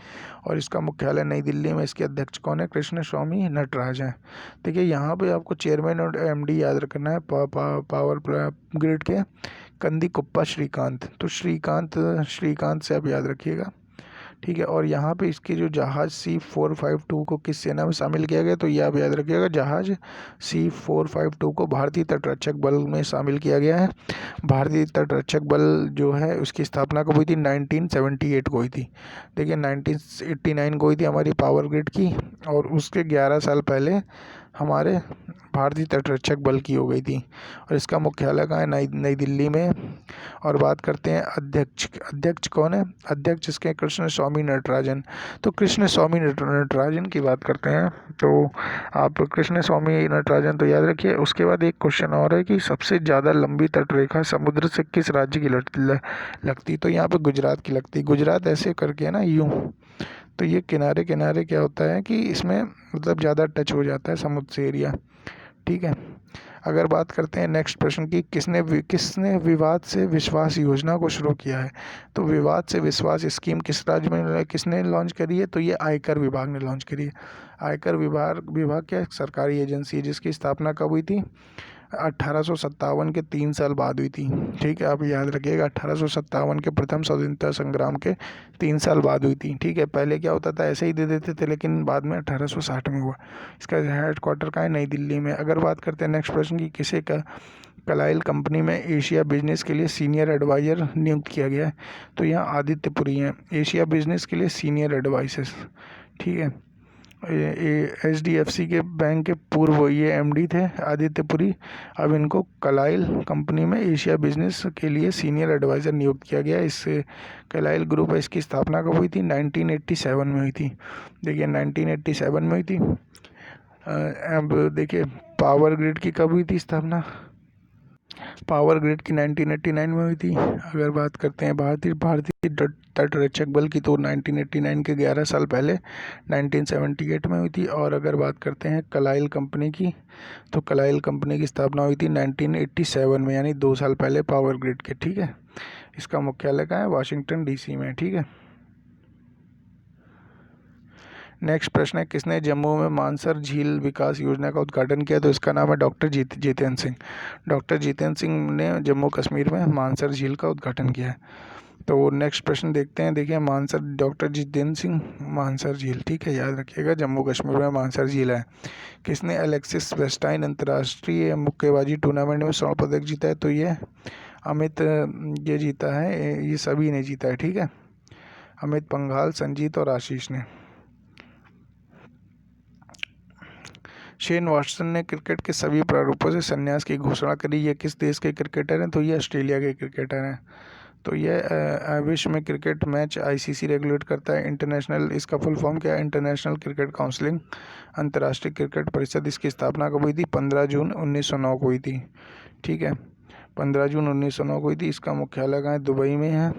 Speaker 1: और इसका मुख्यालय नई दिल्ली में। इसके अध्यक्ष कौन है? कृष्ण स्वामी नटराज हैं। देखिए यहाँ पे आपको चेयरमैन और MD याद रखना है, पावर ग्रिड के कंदीकुप्पा श्रीकांत। तो श्रीकांत से आप याद रखिएगा, ठीक है। और यहाँ पे इसके जो जहाज़ C-452 को किस सेना में शामिल किया गया? तो ये आप याद रखिएगा, जहाज़ C-452 को भारतीय तटरक्षक बल में शामिल किया गया है। भारतीय तटरक्षक बल जो है उसकी स्थापना कब हुई थी? 1978 को हुई थी। देखिए 1989 को हुई थी हमारी पावर ग्रिड की, और उसके 11 साल पहले हमारे भारतीय तटरक्षक बल की हो गई थी। और इसका मुख्यालय कहाँ है? नई दिल्ली में। और बात करते हैं अध्यक्ष। अध्यक्ष कौन है? अध्यक्ष इसके कृष्ण स्वामी नटराजन। तो कृष्ण स्वामी नटराजन की बात करते हैं, तो आप कृष्ण स्वामी नटराजन तो याद रखिए। उसके बाद एक क्वेश्चन और है कि सबसे ज़्यादा लंबी तटरेखा समुद्र से किस राज्य की लगती? तो यहाँ पे गुजरात की लगती। गुजरात ऐसे करके है ना, यूँ। तो ये किनारे किनारे क्या होता है कि इसमें मतलब ज़्यादा टच हो जाता है समुद्र से एरिया। ठीक है। अगर बात करते हैं नेक्स्ट प्रश्न की, किसने विवाद से विश्वास योजना को शुरू किया है? तो विवाद से विश्वास स्कीम किस राज्य में किसने लॉन्च करी है? तो ये आयकर विभाग ने लॉन्च करी है। आयकर विभाग क्या सरकारी एजेंसी है जिसकी स्थापना कब हुई थी? 1857 के 3 साल बाद हुई थी। ठीक है, आप याद रखिएगा 1857 के प्रथम स्वतंत्रता संग्राम के 3 साल बाद हुई थी। ठीक है, पहले क्या होता था, ऐसे ही दे देते थे, लेकिन बाद में 1860 में हुआ। इसका हेडक्वार्टर कहाँ है? नई दिल्ली में। अगर बात करते हैं नेक्स्ट प्रश्न की, किसे का कलाइल कंपनी में एशिया बिजनेस के लिए सीनियर एडवाइज़र नियुक्त किया गया है? तो यहाँ आदित्य पुरी हैं एशिया बिजनेस के लिए सीनियर एडवाइजर्स। ठीक है, HDFC के बैंक के पूर्व ये MD थे आदित्य पुरी। अब इनको कलाइल कंपनी में एशिया बिजनेस के लिए सीनियर एडवाइज़र नियुक्त किया गया। इससे कलाइल ग्रुप है, इसकी स्थापना कब हुई थी? 1987 में हुई थी। देखिए 1987 में हुई थी। अब देखिए पावर ग्रिड की कब हुई थी स्थापना? पावर ग्रिड की 1989 में हुई थी। अगर बात करते हैं भारतीय तटरक्षक बल की, तो 1989 के 11 साल पहले 1978 में हुई थी। और अगर बात करते हैं कलाइल कंपनी की, तो कलाइल कंपनी की स्थापना हुई थी 1987 में, यानी 2 साल पहले पावर ग्रिड के। ठीक है, इसका मुख्यालय कहाँ है? वाशिंगटन DC में। ठीक है। नेक्स्ट प्रश्न है, किसने जम्मू में मानसर झील विकास योजना का उद्घाटन किया? तो इसका नाम है डॉक्टर जितेंद्र सिंह। डॉक्टर जितेंद्र सिंह ने जम्मू कश्मीर में मानसर झील का उद्घाटन किया है। तो नेक्स्ट प्रश्न देखते हैं। देखिए मानसर, डॉक्टर जितेंद्र सिंह, मानसर झील। ठीक है, याद रखिएगा जम्मू कश्मीर में मानसर झील है। किसने एलेक्सिस वेस्टाइन अंतर्राष्ट्रीय मुक्केबाजी टूर्नामेंट में स्वर्ण पदक जीता है? तो ये अमित ये जीता है, ये सभी ने जीता है। ठीक है, अमित पंघाल, संजीत और आशीष ने। शेन वॉटसन ने क्रिकेट के सभी प्रारूपों से संन्यास की घोषणा करी। ये किस देश के क्रिकेटर हैं? तो ये ऑस्ट्रेलिया के क्रिकेटर हैं। तो ये विश्व में क्रिकेट मैच ICC रेगुलेट करता है। इंटरनेशनल, इसका फुल फॉर्म क्या है? इंटरनेशनल क्रिकेट काउंसिलिंग, अंतर्राष्ट्रीय क्रिकेट परिषद। इसकी स्थापना कब हुई थी? 15 जून 1909 को हुई थी। ठीक है, 15 जून 1909 को हुई थी। इसका मुख्यालय कहाँ है? दुबई में है।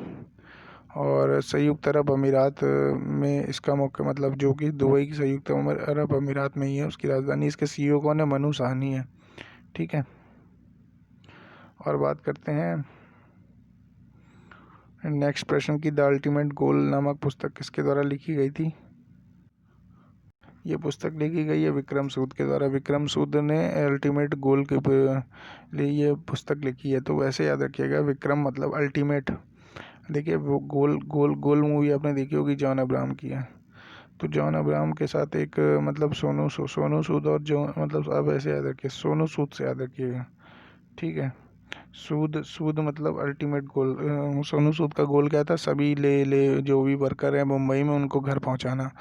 Speaker 1: और संयुक्त अरब अमीरात में इसका मुख्य, मतलब जो कि दुबई की संयुक्त अरब अमीरात में ही है, उसकी राजधानी। इसके CEO कौन है? मनु साहनी है। ठीक है, और बात करते हैं नेक्स्ट प्रश्न की, द अल्टीमेट गोल नामक पुस्तक किसके द्वारा लिखी गई थी? ये पुस्तक लिखी गई है विक्रम सूद के द्वारा। विक्रम सूद ने अल्टीमेट गोल के लिए ये पुस्तक लिखी है। तो वैसे याद रखिएगा, विक्रम मतलब अल्टीमेट। देखिए वो गोल मूवी आपने देखी होगी, जॉन अब्राहम की है। तो जॉन अब्राहम के साथ एक मतलब सोनू सूद, और जो मतलब अब ऐसे याद रखिए, सोनू सूद से याद रखिएगा। ठीक है, सूद मतलब अल्टीमेट गोल। सोनू सूद का गोल क्या था? सभी ले जो भी वर्कर हैं मुंबई में, उनको घर पहुंचाना।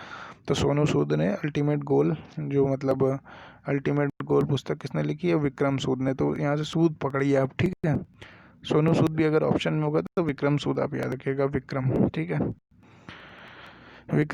Speaker 1: तो सोनू सूद ने अल्टीमेट गोल, जो मतलब अल्टीमेट गोल पुस्तक किसने लिखी है? विक्रम सूद ने। तो यहाँ से सूद पकड़िए आप। ठीक है, सोनू सूद भी अगर ऑप्शन में होगा तो विक्रम सूद आप याद रखिएगा, विक्रम। ठीक है,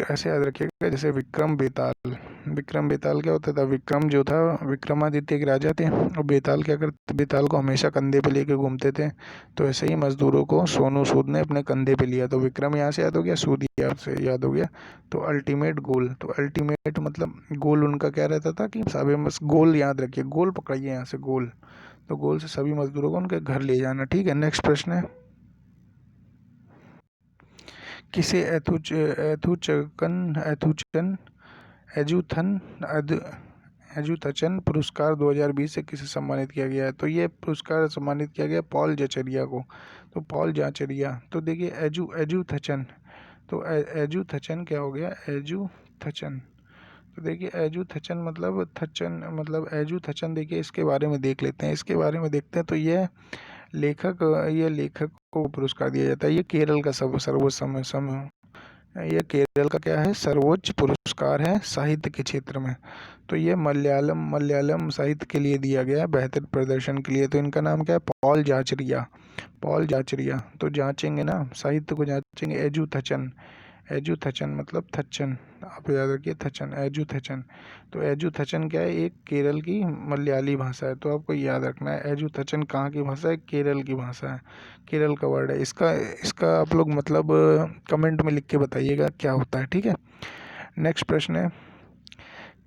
Speaker 1: ऐसे याद रखिएगा जैसे विक्रम बेताल। विक्रम बेताल क्या होता था? विक्रम जो था, विक्रमादित्य के राजा थे, और बेताल क्या करते? बेताल को हमेशा कंधे पे लेके घूमते थे। तो ऐसे ही मजदूरों को सोनू सूद ने अपने कंधे पे लिया। तो विक्रम यहाँ से याद हो गया, सूद यहाँ से याद हो गया। तो अल्टीमेट गोल, तो अल्टीमेट मतलब गोल उनका क्या रहता था कि सभी, बस गोल याद रखिए, गोल पकड़िए यहाँ से, गोल। तो गोल से सभी मजदूरों को उनके घर ले जाना। ठीक है, नेक्स्ट प्रश्न है, किसे एजुथन एजुथचन पुरस्कार 2020 से किसे सम्मानित किया गया है? तो ये पुरस्कार सम्मानित किया गया पॉल जचरिया को। तो पॉल जाचरिया। तो देखिए एजुथचन, तो एजुथचन क्या हो गया? एजुथचन। तो देखिए एजुथचन मतलब एजुथचन। देखिए इसके बारे में देख लेते हैं, इसके बारे में देखते हैं। तो ये लेखक को पुरस्कार दिया जाता है। ये केरल का सर्वोच्च ये केरल का क्या है, सर्वोच्च पुरस्कार है साहित्य के क्षेत्र में। तो ये मलयालम साहित्य के लिए दिया गया है, बेहतर प्रदर्शन के लिए। तो इनका नाम क्या है, पॉल जाचरिया। तो जांचेंगे ना, साहित्य को जांचेंगे। एजू थचन मतलब थच्चन, आप याद रखिए, थचन, एजू थचन। तो एजू थचन क्या है, एक केरल की मलयाली भाषा है। तो आपको याद रखना है, एजू थचन कहाँ की भाषा है, केरल की भाषा है, केरल का वर्ड है। इसका इसका आप लोग मतलब कमेंट में लिख के बताइएगा क्या होता है, ठीक है। नेक्स्ट प्रश्न है,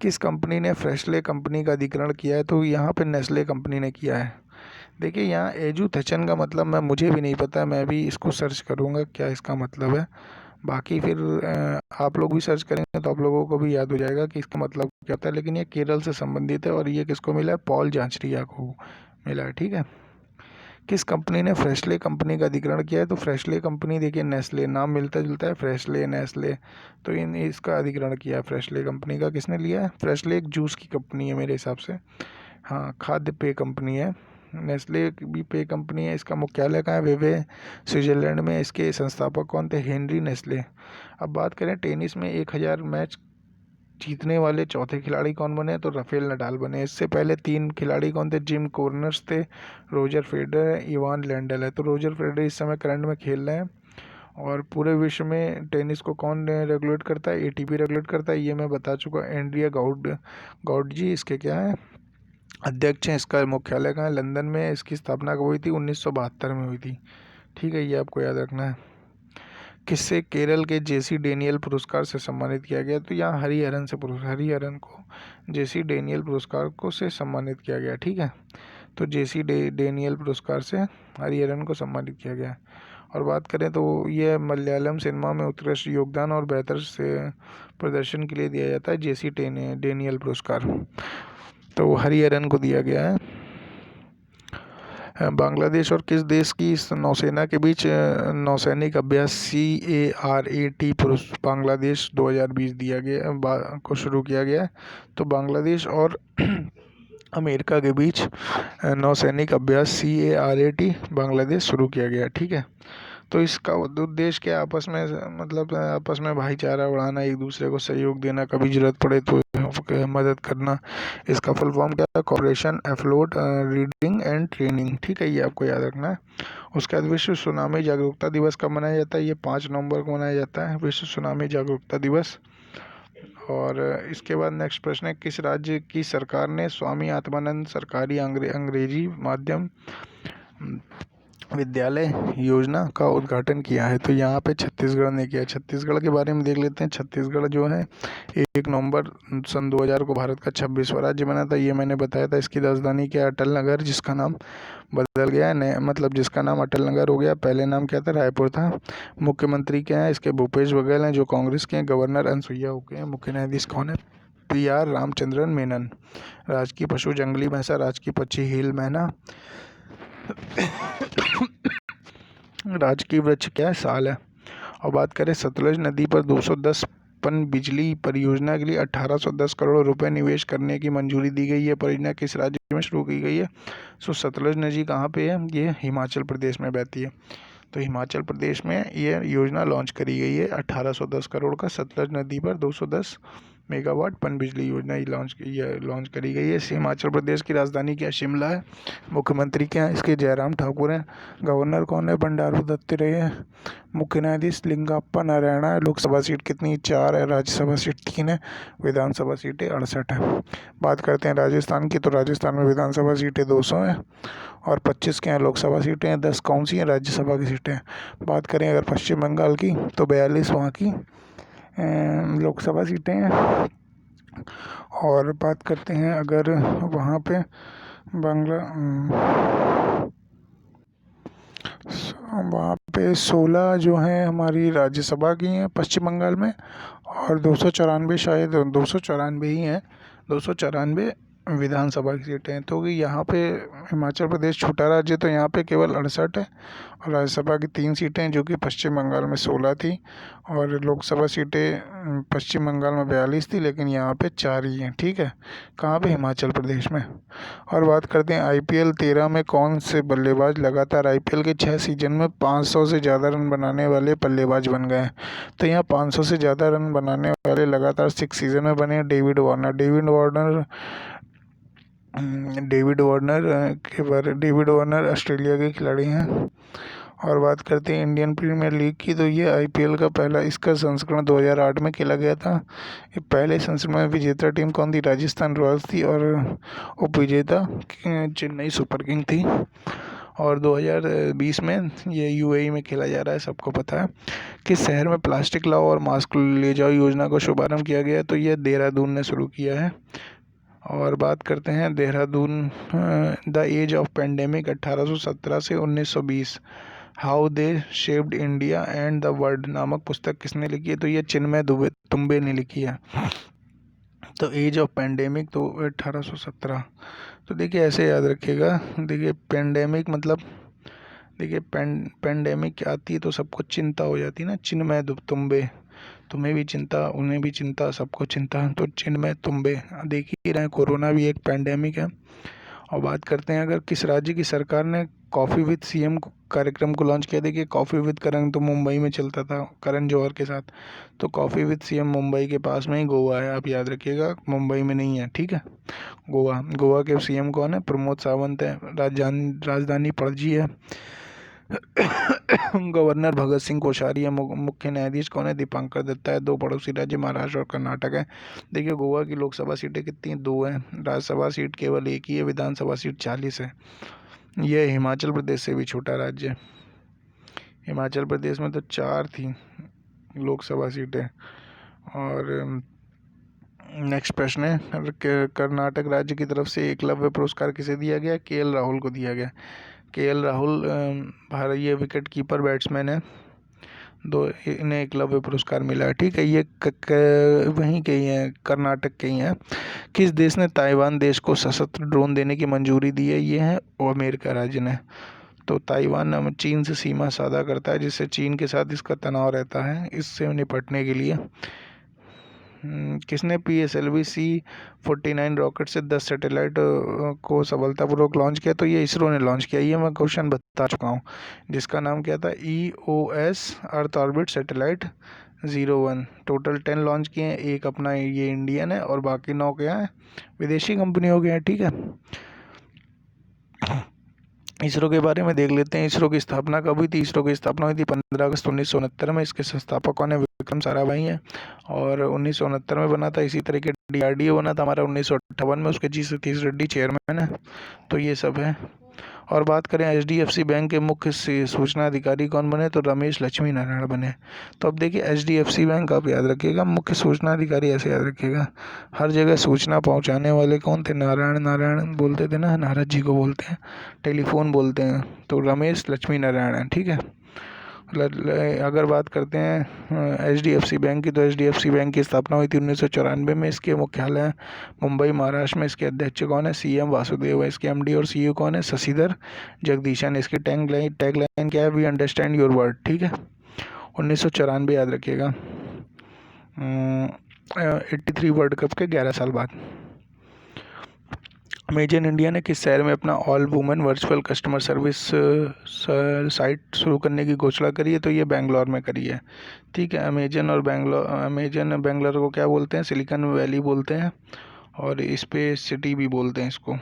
Speaker 1: किस कंपनी ने फ्रेशले कंपनी का अधिग्रहण किया है? तो यहाँ पे नेस्ले कंपनी ने किया है। देखिए, यहाँ एजू थचन का मतलब मुझे भी नहीं पता, मैं भी इसको सर्च करूँगा क्या इसका मतलब है। बाकी फिर आप लोग भी सर्च करेंगे तो आप लोगों को भी याद हो जाएगा कि इसका मतलब क्या होता है। लेकिन ये केरल से संबंधित है और ये किसको मिला है, पॉल जांचरिया को मिला है, ठीक है। किस कंपनी ने फ्रेशले कंपनी का अधिग्रहण किया है? तो फ्रेशले कंपनी, देखिए नेस्ले नाम मिलता जुलता है, फ्रेशले नेस्ले। तो इन इसका अधिग्रहण किया है फ्रेशले कंपनी का। किसने लिया है? फ्रेशले एक जूस की कंपनी है मेरे हिसाब से, हाँ, खाद्य पेय कंपनी है। नेस्ले भी पेय कंपनी है। इसका मुख्यालय कहाँ है? वेवे, स्विट्जरलैंड में। इसके संस्थापक कौन थे? Henry Nestle. अब बात करें टेनिस में 1000 मैच जीतने वाले चौथे खिलाड़ी कौन बने? तो राफेल नडाल बने। इससे पहले 3 खिलाड़ी कौन थे? जिम कॉर्नर्स थे, रोजर फेडरर है, इवान लेंडल है। तो रोजर फेडरर इस समय करंट में खेल रहे हैं। और पूरे विश्व में टेनिस को कौन रेगुलेट करता है? एटीपी रेगुलेट करता है, ये मैं बता चुका। एंड्रिया गाउड जी इसके क्या है, अध्यक्ष हैं। इसका मुख्यालय कहाँ है? लंदन में। इसकी स्थापना कब हुई थी? 1972 में हुई थी, ठीक है, ये आपको याद रखना है। किससे केरल के जेसी डेनियल पुरस्कार से सम्मानित किया गया? तो यहाँ हरिहरन से हरिहरन को जेसी डेनियल पुरस्कार को से सम्मानित किया गया, ठीक है। तो जेसी डेनियल पुरस्कार से हरिहरन को सम्मानित किया गया। और बात करें तो ये मलयालम सिनेमा में उत्कृष्ट योगदान और बेहतर से प्रदर्शन के लिए दिया जाता है जेसी डेनियल पुरस्कार। तो हरिहरन को दिया गया है। बांग्लादेश और किस देश की नौसेना के बीच नौसैनिक अभ्यास CARAT पुरुष बांग्लादेश 2020 दिया गया को शुरू किया गया है? तो बांग्लादेश और अमेरिका के बीच नौसैनिक अभ्यास CARAT बांग्लादेश शुरू किया गया, ठीक है। तो इसका उद्देश्य क्या? आपस में मतलब आपस में भाईचारा बढ़ाना, एक दूसरे को सहयोग देना, कभी जरूरत पड़े तो मदद करना। इसका फुल फॉर्म क्या है? कॉपरेशन एफलोट रीडिंग एंड ट्रेनिंग, ठीक है, ये आपको याद रखना है। उसके बाद विश्व सुनामी जागरूकता दिवस कब मनाया जाता है? ये 5 नवंबर को मनाया जाता है, विश्व सुनामी जागरूकता दिवस। और इसके बाद नेक्स्ट प्रश्न है, किस राज्य की सरकार ने स्वामी आत्मानंद सरकारी अंग्रेजी माध्यम विद्यालय योजना का उद्घाटन किया है? तो यहाँ पे छत्तीसगढ़ ने किया है। छत्तीसगढ़ के बारे में देख लेते हैं। छत्तीसगढ़ जो है 1 नवंबर सन 2000 को भारत का 26वां राज्य बना था, ये मैंने बताया था। इसकी राजधानी क्या है? अटल नगर, जिसका नाम बदल गया है, नया मतलब जिसका नाम अटल नगर हो गया। पहले नाम क्या था? रायपुर था। मुख्यमंत्री क्या है इसके? भूपेश बघेल हैं जो कांग्रेस के हैं। गवर्नर अनसुईया उइके हैं। मुख्य न्यायाधीश कौन है? PR रामचंद्रन मेनन। राजकीय पशु जंगली भैंसा, राजकीय पक्षी हिल मैना। राजकीय वृक्ष क्या है? साल है। और बात करें सतलुज नदी पर 210 पन बिजली परियोजना के लिए 1810 करोड़ रुपए निवेश करने की मंजूरी दी गई है। परियोजना किस राज्य में शुरू की गई है? सतलुज नदी कहाँ पे है? ये हिमाचल प्रदेश में बहती है। तो हिमाचल प्रदेश में ये योजना लॉन्च करी गई है। 1810 करोड़ का सतलुज नदी पर 210 मेगावाट पन बिजली योजना लॉन्च करी गई है। हिमाचल प्रदेश की राजधानी क्या? शिमला है। मुख्यमंत्री क्या है इसके? जयराम ठाकुर हैं। गवर्नर कौन है? बंडारू दत्तात्रेय है। मुख्य न्यायाधीश लिंगाप्पा नारायणा है। लोकसभा सीट कितनी? 4 है। राज्यसभा सीट 3 है। विधानसभा सीटें 68 है। बात करते हैं राजस्थान की, तो राजस्थान में विधानसभा सीटें 200 हैं और 25 के हैं लोकसभा सीटें हैं। 10 कौन सी हैं? राज्यसभा की सीटें हैं। बात करें अगर पश्चिम बंगाल की, तो 42 वहाँ की लोकसभा सीटें हैं। और बात करते हैं अगर वहाँ पे वहाँ पे 16 जो हैं हमारी राज्यसभा की हैं पश्चिम बंगाल में, और 294 शायद 294 ही हैं, 294 विधानसभा की सीटें तो कि यहाँ पे हिमाचल प्रदेश छोटा राज्य तो यहाँ पे केवल 68 है, और राज्यसभा की 3 सीटें जो कि पश्चिम बंगाल में 16 थी, और लोकसभा सीटें पश्चिम बंगाल में 42 थी, लेकिन यहाँ पे 4 ही हैं। ठीक है, कहाँ पे? हिमाचल प्रदेश में। और बात करते हैं IPL 13 में कौन से बल्लेबाज लगातार IPL के 6 सीजन में 500 से ज़्यादा रन बनाने वाले बल्लेबाज बन गए हैं? तो यहाँ 500 से ज़्यादा रन बनाने वाले लगातार 6 सीजन में बने हैं डेविड वार्नर ऑस्ट्रेलिया के खिलाड़ी हैं। और बात करते हैं इंडियन प्रीमियर लीग की, तो ये IPL का पहला इसका संस्करण 2008 में खेला गया था। ये पहले संस्करण में विजेता टीम कौन थी? राजस्थान रॉयल्स थी, और उपविजेता चेन्नई सुपर किंग थी। और 2020 में ये UAE में खेला जा रहा है, सबको पता है। किस शहर में प्लास्टिक लाओ और मास्क ले जाओ योजना का शुभारंभ किया गया? तो ये देहरादून ने शुरू किया है। और बात करते हैं Dehradun the age of pandemic 1817 से 1920 how they shaped India and the world नामक पुस्तक किसने लिखी है? तो ये चिन्मय तुम्बे ने लिखी है। तो एज ऑफ पेंडेमिक तो 1817। तो देखिए ऐसे याद रखिएगा, देखिए पेंडेमिक मतलब, देखिए पेंडेमिक क्या आती है तो सबको चिंता हो जाती है ना, चिन्मय तुम्बे, तुम्हें भी चिंता, उन्हें भी चिंता, सबको चिंता, तो चिन्मय तुम्बे। देख ही रहे हैं कोरोना भी एक पेंडेमिक है। और बात करते हैं अगर किस राज्य की सरकार ने कॉफ़ी विद CM कार्यक्रम को लॉन्च किया? देखिए कॉफ़ी विद करण तो मुंबई में चलता था करण जौहर के साथ, तो कॉफ़ी विद CM मुंबई के पास में ही गोवा है, आप याद रखिएगा, मुंबई में नहीं है। ठीक है, गोवा के CM कौन है? प्रमोद सावंत है। राजधानी पणजी है। गवर्नर भगत सिंह कोश्यारी है। मुख्य न्यायाधीश कौन है? दीपांकर दत्ता है। 2 पड़ोसी राज्य महाराष्ट्र और कर्नाटक है। देखिए गोवा की लोकसभा सीटें कितनी? 2 हैं। राज्यसभा सीट केवल 1 ही है। विधानसभा सीट 40 है। यह हिमाचल प्रदेश से भी छोटा राज्य है। हिमाचल प्रदेश में तो 4 थी लोकसभा सीटें। और नेक्स्ट प्रश्न है, कर्नाटक राज्य की तरफ से एकलव्य पुरस्कार किसे दिया गया? KL राहुल को दिया गया। KL राहुल भारतीय विकेट कीपर बैट्समैन है। इन्हें एकलव्य पुरस्कार मिला है। ठीक है, ये वहीं के ही हैं, कर्नाटक के ही हैं। किस देश ने ताइवान देश को सशस्त्र ड्रोन देने की मंजूरी दी है? ये है अमेरिका राज्य ने। तो ताइवान चीन से सीमा साझा करता है, जिससे चीन के साथ इसका तनाव रहता है, इससे निपटने के लिए। किसने PSLV C-49 रॉकेट से 10 सैटेलाइट को सफलतापूर्वक लॉन्च किया? तो ये इसरो ने लॉन्च किया। ये मैं क्वेश्चन बता चुका हूँ, जिसका नाम क्या था? EOS earth orbit satellite 01। Total 10 launch किए हैं, 1 अपना ये इंडियन है, और बाकी 9 क्या है? विदेशी कंपनियों के हैं। ठीक है, इसरो के बारे में देख लेते हैं। इसरो की स्थापना कब हुई थी? इसरो की स्थापना हुई थी 15 अगस्त 1969 में। इसके संस्थापक कौन है? विक्रम साराभाई हैं, और 1969 में बना था। इसी तरह के DRDO बना था हमारा 1958 में, उसके G सतीश रेड्डी चेयरमैन है। तो ये सब है। और बात करें HDFC बैंक के मुख्य सूचना अधिकारी कौन बने? तो रमेश लक्ष्मी नारायण बने। तो अब देखिए HDFC बैंक आप याद रखिएगा, मुख्य सूचना अधिकारी ऐसे याद रखिएगा, हर जगह सूचना पहुंचाने वाले कौन थे? नारायण बोलते थे ना, नारद जी को बोलते हैं, टेलीफोन बोलते हैं, तो रमेश लक्ष्मी नारायण है। ठीक है, अगर बात करते हैं HDFC बैंक की, तो HDFC बैंक की स्थापना हुई थी 1994 में। इसके मुख्यालय मुंबई महाराष्ट्र में। इसके अध्यक्ष कौन है? CM वासुदेव है। इसके MD और CEO कौन है? शशिधर जगदीशन। इसकी टैगलाइन क्या है? We understand your word. ठीक है, 1994 याद रखिएगा। 83 वर्ल्ड कप के 11 साल बाद। अमेजन इंडिया ने किस शहर में अपना all women virtual customer service site शुरू करने की घोषणा करी है? तो ये बेंगलोर में करी है। ठीक है, अमेजन बेंगलोर को क्या बोलते हैं? सिलिकॉन वैली बोलते हैं, और स्पेस सिटी भी बोलते हैं इसको।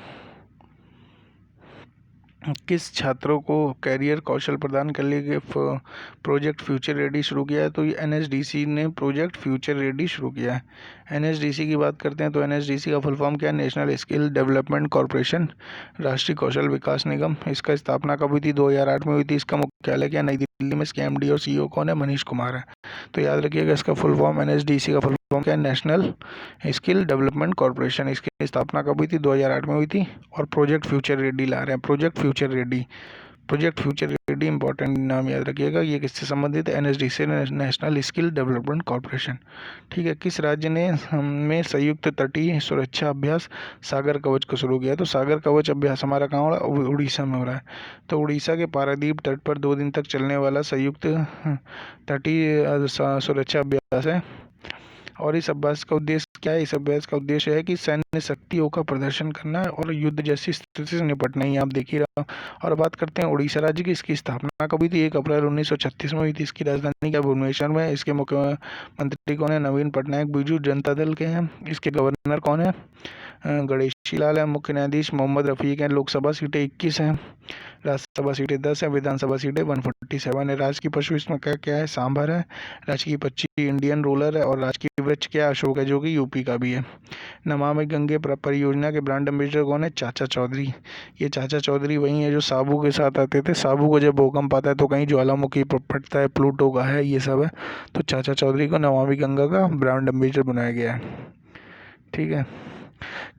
Speaker 1: किस छात्रों को कैरियर कौशल प्रदान करने के प्रोजेक्ट फ्यूचर रेडी शुरू किया है? तो ये NSDC ने प्रोजेक्ट फ्यूचर रेडी शुरू किया है। NSDC की बात करते हैं तो NSDC का फुल फॉर्म क्या है? नेशनल स्किल डेवलपमेंट कॉरपोरेशन, राष्ट्रीय कौशल विकास निगम। इसका स्थापना कब हुई थी? 2008 में हुई थी। इसका मुख्यालय क्या? नई दिल्ली में। इसके MD और CEO कौन है? मनीष कुमार है। तो याद रखिएगा इसका फुल फॉर्म, NSDC का फुल फॉर्म क्या है? National skill development corporation. इसकी स्थापना कब हुई थी? 2008 में हुई थी। और प्रोजेक्ट फ्यूचर रेडी ला रहे हैं, project future ready. Project future ready, important नाम याद रखिएगा। ये किससे संबंधित है? NSDC, national skill development corporation. ठीक है। किस राज्य ने में संयुक्त तटीय सुरक्षा अभ्यास सागर कवच को शुरू किया? तो सागर कवच अभ्यास हमारा कहाँ हो रहा है? उड़ीसा में हो रहा है। तो उड़ीसा के पारादीप तट पर 2 दिन तक चलने वाला संयुक्त तटीय सुरक्षा अभ्यास है। और इस अभ्यास का उद्देश्य क्या है? इस अभ्यास का उद्देश्य है कि सैन्य शक्तियों का प्रदर्शन करना है और युद्ध जैसी स्थिति से निपटना ही, आप देख ही रहा। और बात करते हैं उड़ीसा राज्य की। इसकी स्थापना कब हुई थी? 1 अप्रैल 1936 में हुई थी। इसकी राजधानी क्या? भुवनेश्वर में। इसके मुख्यमंत्री कौन है? नवीन पटनायक बीजू जनता दल के हैं। इसके गवर्नर कौन है? गणेशी लाल है। मुख्य न्यायाधीश मोहम्मद रफीक हैं। लोकसभा सीटें 21 हैं, राज्यसभा सीटें 10 हैं, विधानसभा सीटें 147 है। राजकीय पशु इसमें क्या क्या है? सांभर है। राजकीय पक्षी इंडियन रोलर है। और राजकीय वृक्ष क्या? अशोक है, जो कि यूपी का भी है। नमामि गंगे परियोजना के ब्रांड एम्बेसडर कौन है? चाचा चौधरी। ये चाचा चौधरी वही है जो साबू के साथ आते थे। साबू को जब भूकंप आता है तो कहीं ज्वालामुखी फटता है, प्लूटो का है, ये सब है। तो चाचा चौधरी को नमामि गंगा का ब्रांड एम्बेसडर बनाया गया है। ठीक है।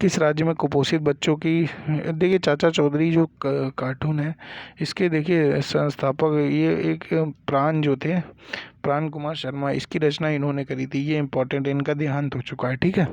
Speaker 1: किस राज्य में कुपोषित बच्चों की, देखिए चाचा चौधरी जो कार्टून है, इसके देखिए संस्थापक ये एक प्राण जो थे, प्राण कुमार शर्मा, इसकी रचना इन्होंने करी थी। ये इंपॉर्टेंट, इनका देहांत हो चुका है। ठीक है।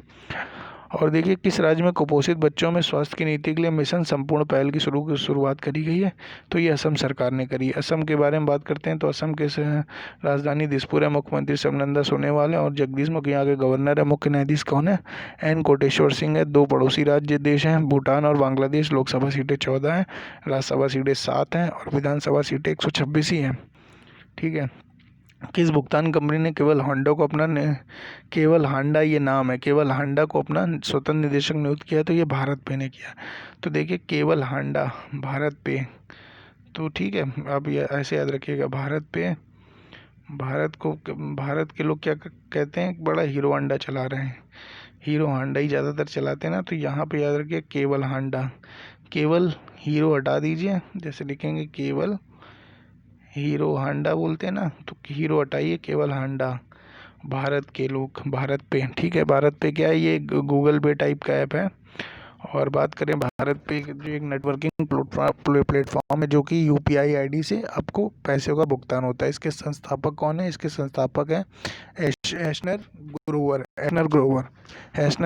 Speaker 1: और देखिए किस राज्य में कुपोषित बच्चों में स्वास्थ्य की नीति के लिए मिशन संपूर्ण पहल की शुरुआत करी गई है? तो ये असम सरकार ने करी है। असम के बारे में बात करते हैं तो असम के राजधानी दिसपुर है। मुख्यमंत्री सर्बानंद सोनोवाल है और जगदीश मुखी यहाँ के गवर्नर है। मुख्य न्यायाधीश कौन है? एन कोटेश्वर सिंह है। 2 पड़ोसी राज्य देश हैं, भूटान और बांग्लादेश। लोकसभा सीटें 14 हैं, राज्यसभा सीटें 7 हैं और विधानसभा सीटें 126 ही हैं। ठीक है। किस भुगतान कंपनी ने केवल हांडा, ये नाम है, केवल हांडा को अपना स्वतंत्र निदेशक नियुक्त किया? तो ये भारत पे ने किया। तो देखिए केवल हांडा, भारत पे। तो ठीक है, आप ये ऐसे याद रखिएगा, भारत पे। भारत के लोग क्या कहते हैं? बड़ा हीरो हांडा चला रहे हैं, हीरो हांडा ही ज़्यादातर चलाते हैं ना। तो यहाँ पे याद रखिए केवल हांडा। केवल हीरो हटा दीजिए, जैसे लिखेंगे केवल हीरो हांडा बोलते हैं ना, तो हीरो हटाइए, केवल हांडा। भारत के लोग, भारत पे। ठीक है। भारत पे क्या है? ये गूगल पे टाइप का ऐप है। और बात करें भारत पे, जो एक नेटवर्किंग प्लेटफॉर्म है जो कि UPI ID से आपको पैसे का भुगतान होता है। इसके संस्थापक कौन है? इसके संस्थापक हैं एशनर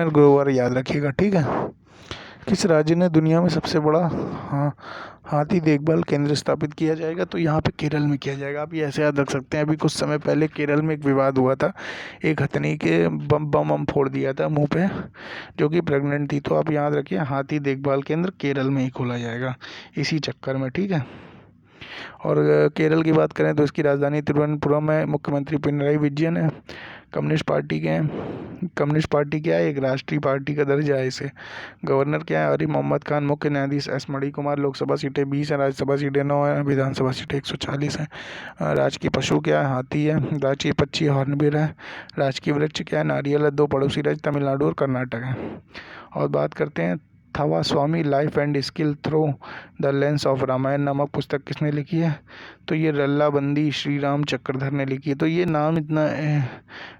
Speaker 1: ग्रोवर, याद रखिएगा। ठीक है। किस राज्य ने दुनिया में सबसे बड़ा हाथी देखभाल केंद्र स्थापित किया जाएगा? तो यहाँ पे केरल में किया जाएगा। आप ये ऐसे याद रख सकते हैं, अभी कुछ समय पहले केरल में एक विवाद हुआ था, एक हथनी के बम फोड़ दिया था मुंह पे, जो कि प्रेग्नेंट थी। तो आप याद रखिए हाथी देखभाल केंद्र केरल में ही खोला जाएगा इसी चक्कर में। ठीक है। और केरल की बात करें तो इसकी राजधानी तिरुवनंतपुरम है। मुख्यमंत्री पिनराई विजयन है। कम्युनिस्ट पार्टी के हैं। कम्युनिस्ट पार्टी क्या है? एक राष्ट्रीय पार्टी का दर्जा है इसे। गवर्नर क्या है? आरिफ मोहम्मद खान। मुख्य न्यायाधीश S मणि कुमार। लोकसभा सीटें 20 हैं, राज्यसभा सीटें 9 हैं, विधानसभा सीटें 140 हैं। राजकीय पशु क्या है? हाथी है। राजकीय पक्षी हॉर्नबिल है। राजकीय वृक्ष क्या है? नारियल है। 2 पड़ोसी राज्य तमिलनाडु और कर्नाटक है। और बात करते हैं थवा स्वामी, life and skill through the lens of Ramayana नामक पुस्तक किसने लिखी है? तो ये रल्लाबंदी श्री राम चक्रधर ने लिखी है। तो ये नाम इतना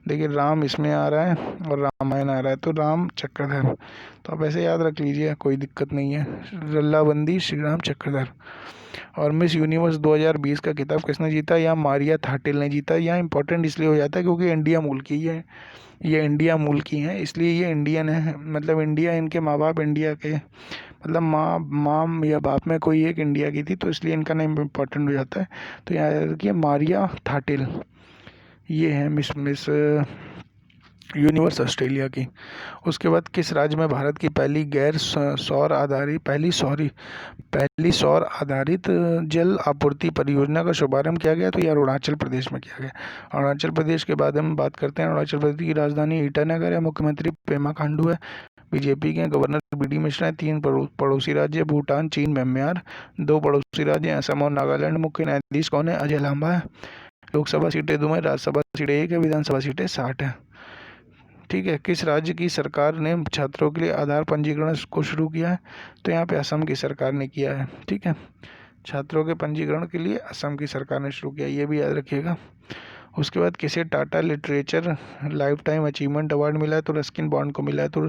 Speaker 1: देखिए, राम इसमें आ रहा है और रामायण आ रहा है, तो राम चक्रधर। तो आप ऐसे याद रख लीजिए, कोई दिक्कत नहीं है। रल्लाबंदी श्री राम चक्रधर। और मिस यूनिवर्स 2020 का खिताब किसने जीता? या मारिया थाटिल ने जीता। यहाँ इंपॉर्टेंट इसलिए हो जाता है क्योंकि इंडिया मूल की है, ये इंडिया मूल की हैं, इसलिए ये इंडियन है। मतलब इंडिया, इनके माँ बाप इंडिया के, मतलब माँ या बाप में कोई एक इंडिया की थी, तो इसलिए इनका नाम इम्पोर्टेंट हो जाता है। तो यहाँ देखिए मारिया थाटिल, ये है मिस यूनिवर्स ऑस्ट्रेलिया की। उसके बाद किस राज्य में भारत की पहली सौर आधारित जल आपूर्ति परियोजना का शुभारंभ किया गया? तो यार अरुणाचल प्रदेश में किया गया। अरुणाचल प्रदेश के बाद हम बात करते हैं, अरुणाचल प्रदेश की राजधानी ईटानगर है। मुख्यमंत्री पेमा खांडू है, बीजेपी के। गवर्नर BD मिश्रा है। 3 पड़ोसी राज्य भूटान, चीन, म्यांमार। 2 पड़ोसी राज्य असम और नागालैंड। मुख्य न्यायाधीश कौन है? अजय लांबा है। लोकसभा सीटें 2 हैं, राज्यसभा सीटें 1 है, विधानसभा सीटें 60 है। ठीक है। किस राज्य की सरकार ने छात्रों के लिए आधार पंजीकरण को शुरू किया है? तो यहाँ पे असम की सरकार ने किया है। ठीक है। छात्रों के पंजीकरण के लिए असम की सरकार ने शुरू किया, ये भी याद रखिएगा। उसके बाद किसे Tata literature life time achievement award मिला है, तो रस्किन बॉन्ड को मिला है। तो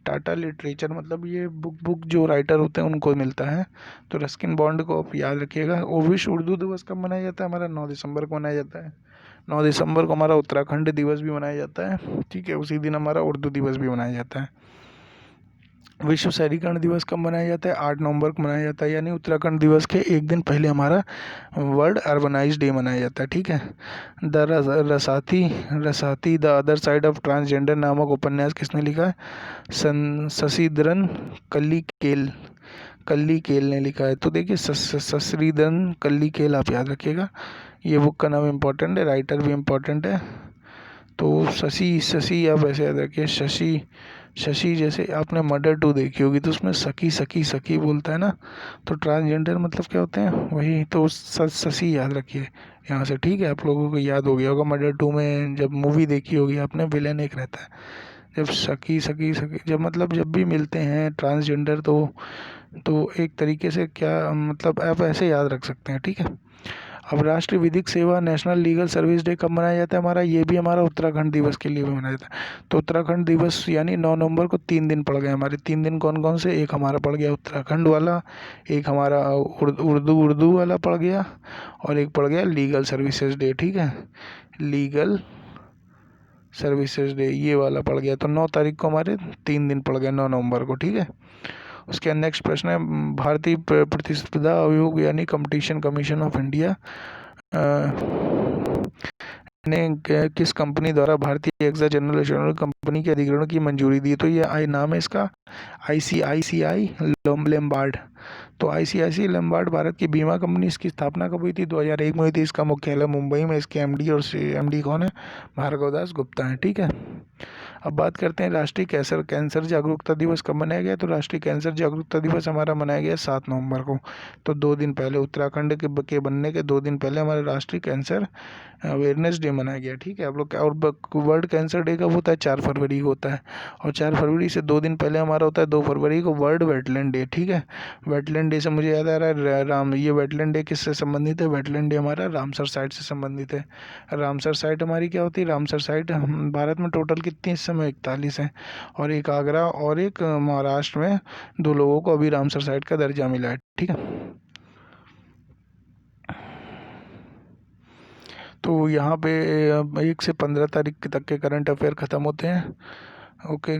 Speaker 1: टाटा लिटरेचर मतलब ये बुक जो राइटर होते हैं उनको मिलता है। तो रस्किन बॉन्ड को आप याद रखिएगा। और विश्व उर्दू दिवस कब मनाया जाता है? हमारा 9 दिसंबर को मनाया जाता है। 9 दिसंबर को हमारा उत्तराखंड दिवस भी मनाया जाता है, ठीक है। उसी दिन हमारा उर्दू दिवस भी मनाया जाता है। विश्व शहरीकरण दिवस कब मनाया जाता है? 8 नवंबर को मनाया जाता है, यानी उत्तराखंड दिवस के एक दिन पहले हमारा वर्ल्ड अर्बनाइज डे मनाया जाता है, ठीक है। द रसाती the other side of transgender नामक उपन्यास किसने लिखा है? शशिधरन कल्लीकेल ने लिखा है। तो देखिए शशिधरन कल्लीकेल आप याद रखिएगा, ये बुक का नाम इम्पोर्टेंट है, राइटर भी इम्पोर्टेंट है। तो शशि आप ऐसे याद रखिए, शशि जैसे आपने मर्डर 2 देखी होगी तो उसमें सखी सखी सखी बोलता है ना, तो ट्रांसजेंडर मतलब क्या होते हैं वही, तो शशि याद रखिए यहाँ से, ठीक है। आप लोगों को याद हो गया होगा मर्डर 2 में, जब मूवी देखी होगी आपने, विलेन एक रहता है, जब सखी सखी सखी जब मतलब जब भी मिलते हैं ट्रांसजेंडर तो एक तरीके से क्या मतलब आप ऐसे याद रख सकते हैं, ठीक है। अब राष्ट्रीय विधिक सेवा नेशनल लीगल सर्विस डे कब मनाया जाता है? हमारा ये भी हमारा उत्तराखंड दिवस के लिए भी मनाया जाता है। तो उत्तराखंड दिवस यानी 9 नवंबर को 3 दिन पड़ गए हमारे। 3 दिन कौन कौन से? एक हमारा पड़ गया उत्तराखंड वाला, एक हमारा उर्दू वाला पड़ गया, और एक पड़ गया लीगल सर्विसेज डे, ठीक है। लीगल सर्विसेज डे ये वाला पड़ गया। तो 9 तारीख को हमारे 3 दिन पड़ गए, 9 नवंबर को, ठीक है। उसके नेक्स्ट प्रश्न है, भारतीय प्रतिस्पर्धा आयोग यानी कंपटीशन कमीशन ऑफ इंडिया ने किस कंपनी द्वारा भारतीय एक्सा जनरल इंश्योरेंस कंपनी के अधिग्रहण की मंजूरी दी? तो ये नाम है इसका आईसीआईसीआई लैम्बार्ड। तो आईसीआईसीआई लैम्बार्ड भारत की बीमा कंपनी, इसकी स्थापना कब हुई थी? 2001 में हुई थी। इसका मुख्यालय मुंबई में। इसके एमडी कौन है? भार्गव दास गुप्ता है, ठीक है। अब बात करते हैं राष्ट्रीय कैंसर जागरूकता दिवस कब मनाया गया? तो राष्ट्रीय कैंसर जागरूकता दिवस हमारा मनाया गया 7 नवंबर को। तो 2 दिन पहले, उत्तराखंड के बनने के 2 दिन पहले हमारा राष्ट्रीय कैंसर अवेयरनेस डे मनाया गया, ठीक है। आप लोग और वर्ल्ड कैंसर डे कब होता है? 4 फरवरी को होता है। और 4 फरवरी से 2 दिन पहले हमारा होता है 2 फरवरी को वर्ल्ड वेटलैंड डे, ठीक है। वेटलैंड डे से मुझे याद आ रहा है ये वेटलैंड डे किससे संबंधित है? वेटलैंड डे हमारा रामसर साइट से संबंधित है। रामसर साइट हमारी क्या होती है? रामसर साइट भारत में टोटल कितनी इस समय? 41 है, और एक आगरा और एक महाराष्ट्र में 2 लोगों को अभी रामसर साइट का दर्जा मिला है, ठीक है। तो यहाँ पे 1 से 15 तारीख तक के करंट अफेयर ख़त्म होते हैं, ओके।